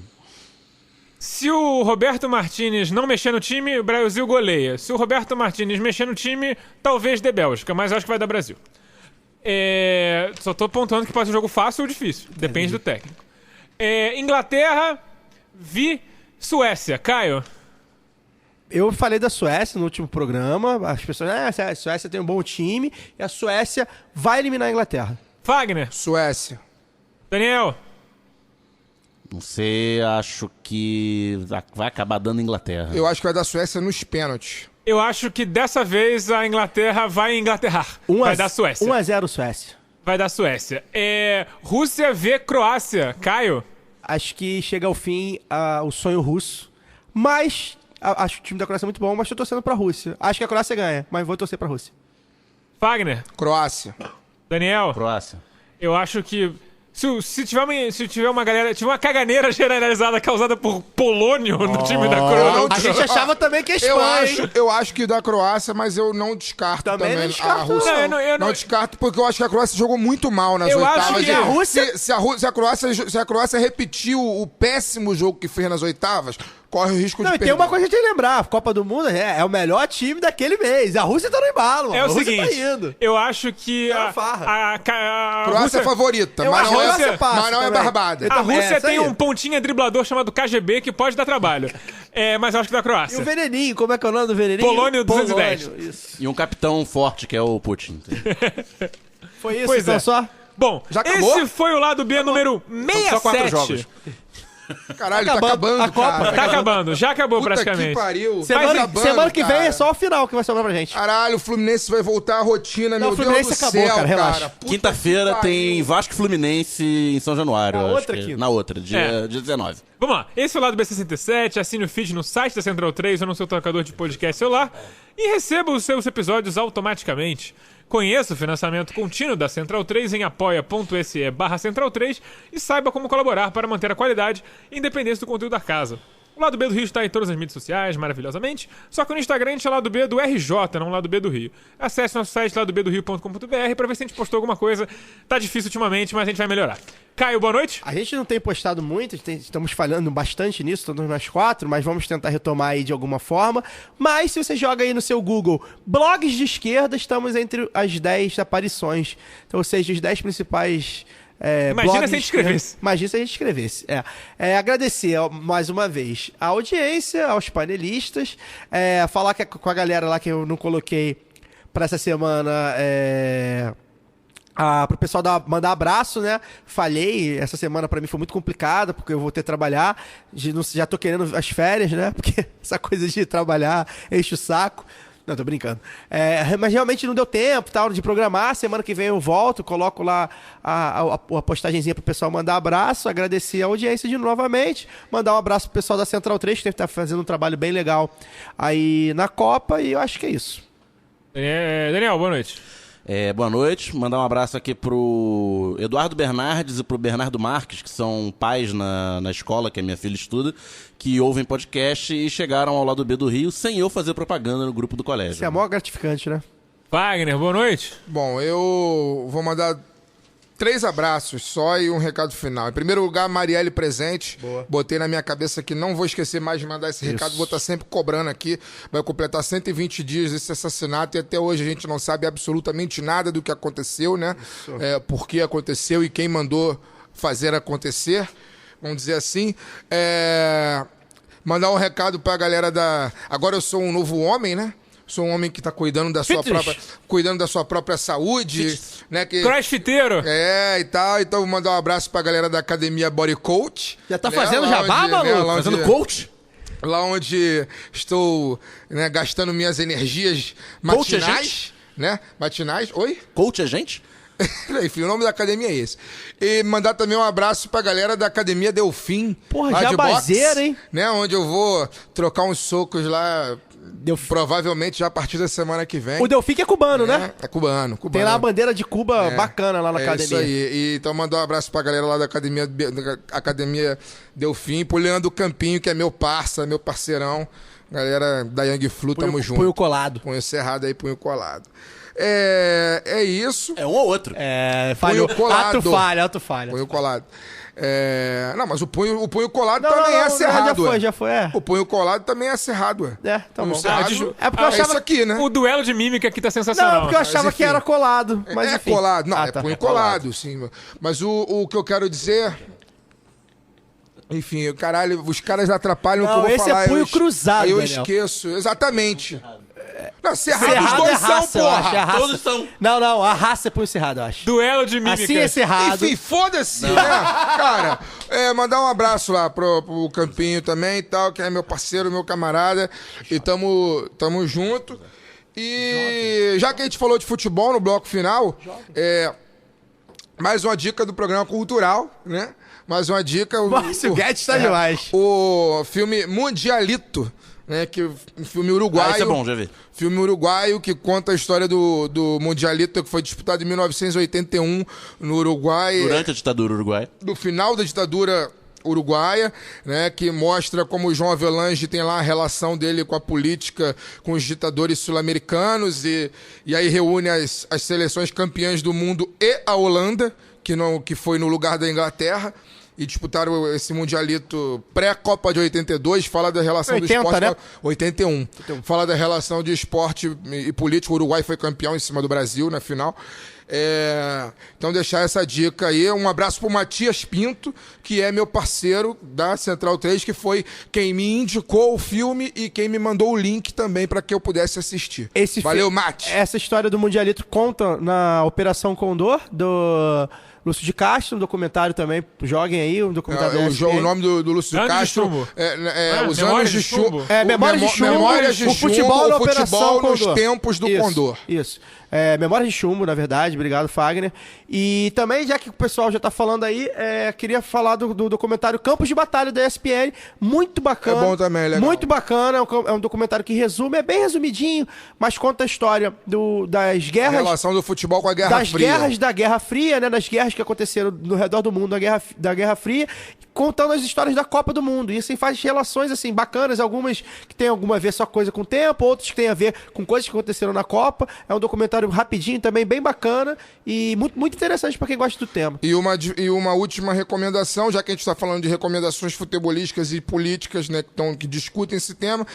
Se o Roberto Martínez não mexer no time, o Brasil goleia. Se o Roberto Martínez mexer no time, talvez dê Bélgica, mas acho que vai dar Brasil. Só tô apontando que pode ser um jogo fácil ou difícil. Depende do técnico. Inglaterra, Suécia. Caio. Eu falei da Suécia no último programa. As pessoas, a Suécia tem um bom time e a Suécia vai eliminar a Inglaterra. Fagner. Suécia. Daniel. Não sei, acho que vai acabar dando Inglaterra. Eu acho que vai dar Suécia nos pênaltis. Eu acho que dessa vez a Inglaterra vai engaterrar. Vai dar Suécia. 1-0 Suécia. Vai dar Suécia. Rússia v Croácia. Caio. Acho que chega ao fim o sonho russo. Mas acho que o time da Croácia é muito bom, mas tô torcendo pra Rússia. Acho que a Croácia ganha, mas vou torcer pra Rússia. Fagner. Croácia. Daniel. Croácia. Eu acho que se tiver uma galera... Tiver uma caganeira generalizada causada por polônio no time da Croácia. A gente achava também que é Espanha, hein? Eu acho que da Croácia, mas eu não descarto também, Também não descarto, a Rússia. eu não- Não descarto, porque eu acho que a Croácia jogou muito mal nas Eu oitavas. acho que a Rússia- Se a Croácia repetiu o péssimo jogo que fez nas oitavas, corre o risco Não, de e perder. tem uma coisa que a gente tem que lembrar. A Copa do Mundo é o melhor time daquele mês. A Rússia tá no embalo, mano. É A o Rússia seguinte, tá indo. eu acho que uma farra. a Croácia Rússia, é favorita, Eu mas acho não que a é, Rússia passa mas não é também. barbada. Eu a também, Rússia isso tem aí. um pontinha driblador chamado KGB que pode dar trabalho. Mas eu acho que da E o Croácia. Veneninho, como é que é o nome do Veneninho? Polônio 210. Isso. E um capitão forte, que é o Putin. Foi isso, Pois então é. só? Bom, Já acabou? esse foi o lado B número 67. Só 4 jogos. Caralho, tá acabando, a Copa. cara. Tá acabando, já acabou Puta praticamente. que pariu. Semana, Tá acabando, semana que vem cara. é só o final que vai sobrar pra gente. Caralho, o Fluminense vai voltar à rotina, Não, meu o Fluminense Deus do acabou, céu, cara, relaxa. Puta Quinta-feira que tem pariu. Vasco e Fluminense em São Januário. Na acho outra que. quinta. Na outra, dia 19. Vamos lá, esse é o lado B67, assine o feed no site da Central 3 ou no seu tocador de podcast celular e receba os seus episódios automaticamente. Conheça o financiamento contínuo da Central 3 em apoia.se/Central 3 e saiba como colaborar para manter a qualidade e independência do conteúdo da casa. O Lado B do Rio está em todas as mídias sociais, maravilhosamente, só que no Instagram a gente é Lado B do RJ, não Lado B do Rio. Acesse nosso site ladobdorio.com.br para ver se a gente postou alguma coisa. Tá difícil ultimamente, mas a gente vai melhorar. Caio, boa noite. A gente não tem postado muito, estamos falhando bastante nisso, todos nós 4, mas vamos tentar retomar aí de alguma forma. Mas se você joga aí no seu Google blogs de esquerda, estamos entre as 10 aparições. Então, ou seja, os 10 principais Imagina blogs se a de gente esquerda. escrevesse. Imagina se a gente escrevesse. Agradecer mais uma vez a audiência, aos panelistas, falar com a galera lá que eu não coloquei para essa semana. Pro pessoal mandar abraço, né? Falhei, essa semana pra mim foi muito complicada, porque eu vou ter que trabalhar. Já tô querendo as férias, né? Porque essa coisa de trabalhar enche o saco. Não, tô brincando. Mas realmente não deu tempo, tal, de programar. Semana que vem eu volto, coloco lá a postagenzinha pro pessoal mandar abraço, agradecer a audiência novamente, mandar um abraço pro pessoal da Central 3, que deve estar fazendo um trabalho bem legal aí na Copa, e eu acho que é isso. Daniel, boa noite. Boa noite, mandar um abraço aqui pro Eduardo Bernardes e pro Bernardo Marques, que são pais na escola que a minha filha estuda, que ouvem podcast e chegaram ao Lado B do Rio sem eu fazer propaganda no grupo do colégio. Isso é mó gratificante, né? Wagner, boa noite. Bom, eu vou mandar 3 abraços só e um recado final. Em primeiro lugar, Marielle presente. Boa. Botei na minha cabeça que não vou esquecer mais de mandar esse recado. Vou estar sempre cobrando aqui. Vai completar 120 dias desse assassinato e até hoje a gente não sabe absolutamente nada do que aconteceu, né? Por que aconteceu e quem mandou fazer acontecer. Vamos dizer assim. Mandar um recado pra galera da... Agora eu sou um novo homem, né? Sou um homem que tá cuidando da sua própria saúde, né? Crossfiteiro. E tal. Então, vou mandar um abraço pra galera da Academia Body Coach. Já tá né? fazendo Lá jabá, onde- maluco? lá Fazendo onde- coach? Lá onde estou, né, gastando minhas energias Coach é matinais. Né? Matinais. Oi? Coach é gente? Enfim, o nome da academia é esse. E mandar também um abraço pra galera da Academia Delfim. Porra, lá de jabazeira, boxe, hein? Né, onde eu vou trocar uns socos lá, provavelmente já a partir da semana que vem. O Delfim que é cubano, né? É cubano. Tem lá a bandeira de Cuba bacana lá na academia. Isso aí. E, então mandar um abraço pra galera lá da Academia Delfim, pro Leandro Campinho, que é meu parceirão. Galera da Young Flu, tamo junto. Punho colado. Punho cerrado aí, punho colado. É isso. É um ou outro. Falhou. Punho colado. Ato falha. Punho colado. Não, mas o punho colado também é cerrado. Já foi. O punho colado também é cerrado, Tá bom. Cerrado, É porque eu achava... isso aqui, né? O duelo de mímica aqui tá sensacional. Não, porque eu achava Mas, que era colado. Mas, enfim. Colado. Não, tá. punho colado, sim. Mas o que eu quero dizer... Enfim, caralho, os caras atrapalham o que eu vou falar. Esse é punho cruzado, aí eu Daniel. esqueço. Exatamente. Não, cerrado os Cerrado dois é raça, são, eu acho, é porra. raça. Todos são. Não, a raça é punho cerrado, eu acho. Duelo de mímica. Assim é cerrado. Enfim, foda-se, né? Cara, mandar um abraço lá pro Campinho também e tal, que é meu parceiro, meu camarada. E tamo junto. E já que a gente falou de futebol no bloco final, mais uma dica do programa cultural, né? Mais uma dica. Márcio Guedes tá demais. O filme Mundialito, né? Que um filme uruguaio. Esse é bom, já vi. Filme uruguaio que conta a história do Mundialito, que foi disputado em 1981 no Uruguai. Durante a ditadura uruguaia. Do final da ditadura uruguaia, né, que mostra como o João Avelange tem lá a relação dele com a política, com os ditadores sul-americanos e aí reúne as seleções campeãs do mundo e a Holanda, que foi no lugar da Inglaterra, e disputaram esse Mundialito pré-Copa de 82, fala da relação 80, do esporte... né? 81. Fala da relação de esporte e política. O Uruguai foi campeão em cima do Brasil na final. Então deixar essa dica aí. Um abraço pro Matias Pinto, que é meu parceiro da Central 3, que foi quem me indicou o filme e quem me mandou o link também para que eu pudesse assistir. Valeu, Mati! Essa história do Mundialito conta na Operação Condor, do Lúcio de Castro, um documentário também. Joguem aí, um documentário da ESPN. O nome do Lúcio de Anos de Castro Chumbo. Os Memórias Anos de de Chumbo. Chumbo. Memórias de Chumbo. Memórias de O Chumbo, futebol na o futebol Operação nos Condor. tempos do Condor. Isso. Memórias de Chumbo, na verdade. Obrigado, Fagner. E também, já que o pessoal já tá falando aí, queria falar do documentário Campos de Batalha da ESPN. Muito bacana. É bom também, legal. Muito bacana. É um documentário que resume, é bem resumidinho, mas conta a história das A guerras... relação do futebol com a Guerra das Fria. guerras da Guerra Fria, né? Das guerras que aconteceram no redor do mundo da Guerra Fria, contando as histórias da Copa do Mundo. E assim faz relações assim bacanas, algumas que tem alguma a ver só coisa com o tempo, outros que tem a ver com coisas que aconteceram na Copa. É um documentário rapidinho também, bem bacana e muito, muito interessante para quem gosta do tema. E uma última recomendação, já que a gente está falando de recomendações futebolísticas e políticas, né, que discutem esse tema,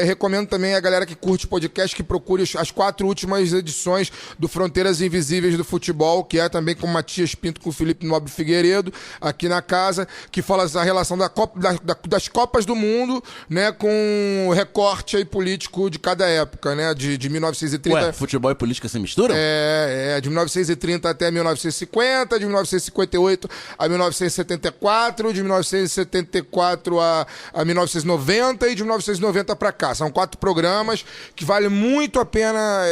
recomendo também a galera que curte podcast que procure as 4 últimas edições do Fronteiras Invisíveis do Futebol, que é também com o Matias Pinto, com o Felipe Nobre Figueiredo, aqui na casa, que fala da relação das Copas do Mundo, né, com o recorte aí político de cada época, né, de 1930... Ué, futebol e política se misturam? De 1930 até 1950, de 1958 a 1974, de 1974 a 1990 e de 1990 para cá. São 4 programas que vale muito a pena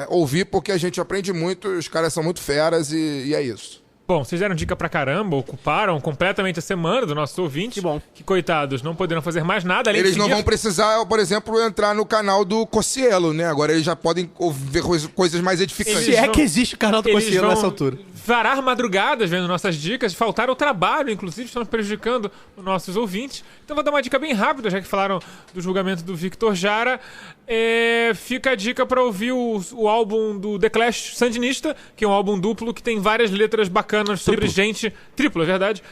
ouvir, porque a gente aprende muito, os caras são muito feras e é isso. Bom, vocês deram dica pra caramba, ocuparam completamente a semana do nosso ouvinte. Que bom. Que, coitados, não poderam fazer mais nada além Eles de não seguir... vão precisar, por exemplo, entrar no canal do Cossielo, né? Agora eles já podem ver coisas mais edificantes. Se é que existe o canal do Eles Conselho vão nessa altura. varar madrugadas vendo nossas dicas, faltar o trabalho, inclusive, estamos prejudicando os nossos ouvintes. Então vou dar uma dica bem rápida, já que falaram do julgamento do Victor Jara. Fica a dica para ouvir o álbum do The Clash Sandinista, que é um álbum duplo que tem várias letras bacanas sobre gente... Triplo, é verdade.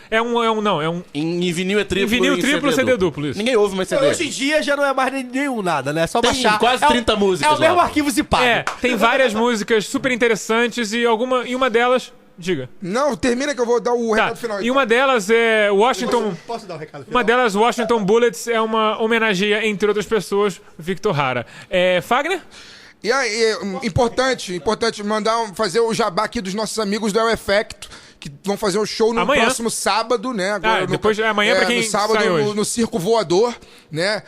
Em vinil é triplo. Em vinil triplo, CD duplo, isso. Ninguém ouve mais CD. Hoje em dia já não é mais nenhum nada, né? É só Tem baixar. quase 30 músicas É o mesmo lá. arquivo zipado. Tem várias músicas super interessantes e uma delas... Diga. Não, termina que eu vou dar o recado final. E uma delas é Washington... Posso dar o recado final? Uma delas, Washington Bullets, é uma homenageia, entre outras pessoas, Victor Jara. Fagner? E aí, importante fazer o jabá aqui dos nossos amigos do El Effecto, que vão fazer um show no Amanhã. próximo sábado, né? Agora, depois amanhã pra quem no sábado sai hoje. no Circo Voador, né?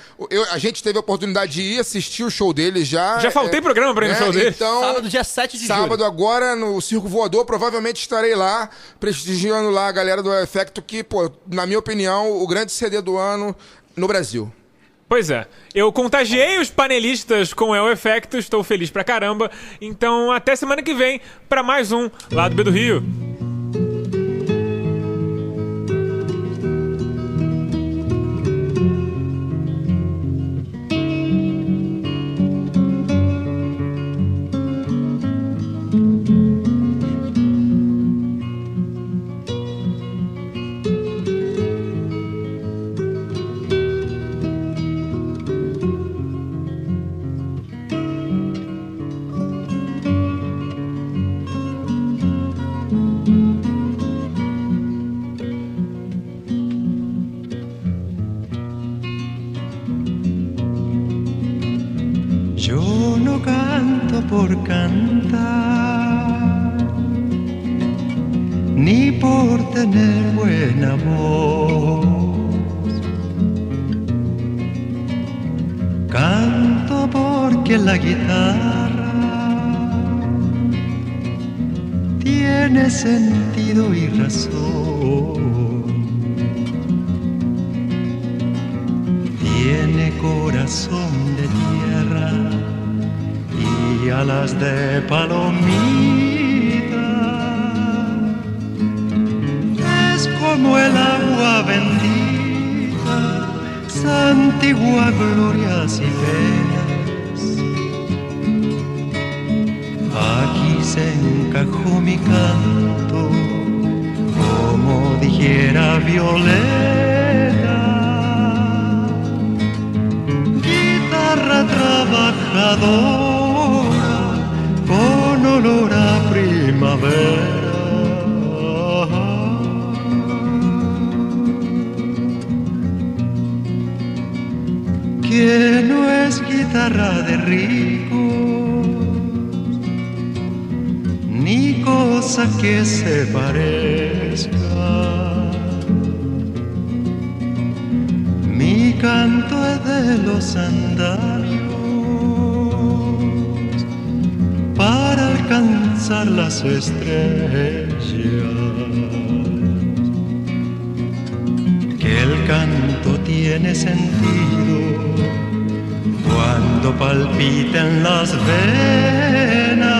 A gente teve a oportunidade de ir assistir o show dele já. Já faltei programa pra ir no show dele. Então, Sábado, dia 7 de julho. sábado agora, no Circo Voador, provavelmente estarei lá, prestigiando lá a galera do Efecto, que, pô, na minha opinião, o grande CD do ano no Brasil. Pois é, eu contagiei os panelistas com o Efecto, estou feliz pra caramba. Então até semana que vem pra mais um Lado B do Rio. Yo no canto por cantar, ni por tener buena voz. Canto porque la guitarra tiene sentido y razón. Tiene corazón de tierra y alas de palomita. Es como el agua bendita, santigua glorias y penas. Aquí se encajó mi canto, como dijera Violeta. Trabajadora con olor a primavera. Que no es guitarra de ricos, ni cosa que se parezca. Mi canto es de los andamios para alcanzar las estrellas. Que el canto tiene sentido cuando palpiten las venas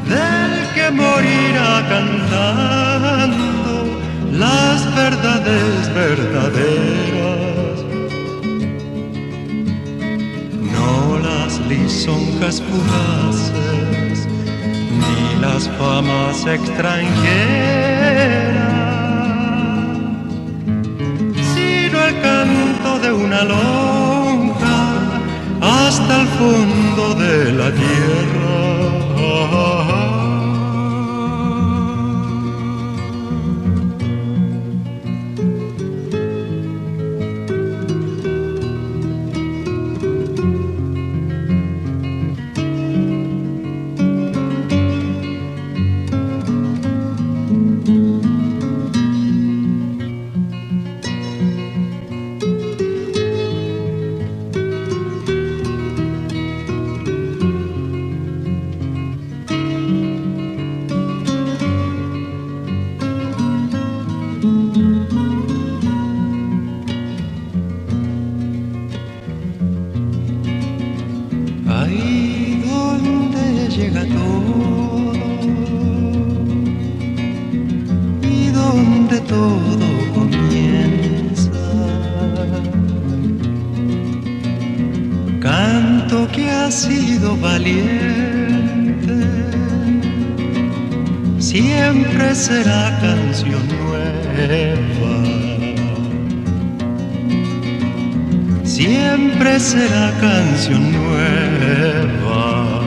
del que morirá cantando las verdades verdaderas. No las lisonjas fugaces, ni las famas extranjeras, sino el canto de una lonja hasta el fondo de la tierra. Ahí donde llega todo y donde todo comienza. Canto que ha sido valiente, siempre será canción nueva. Siempre será canción nueva.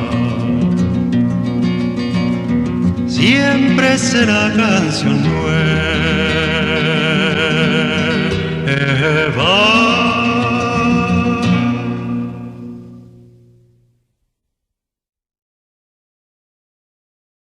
Siempre será canción nueva.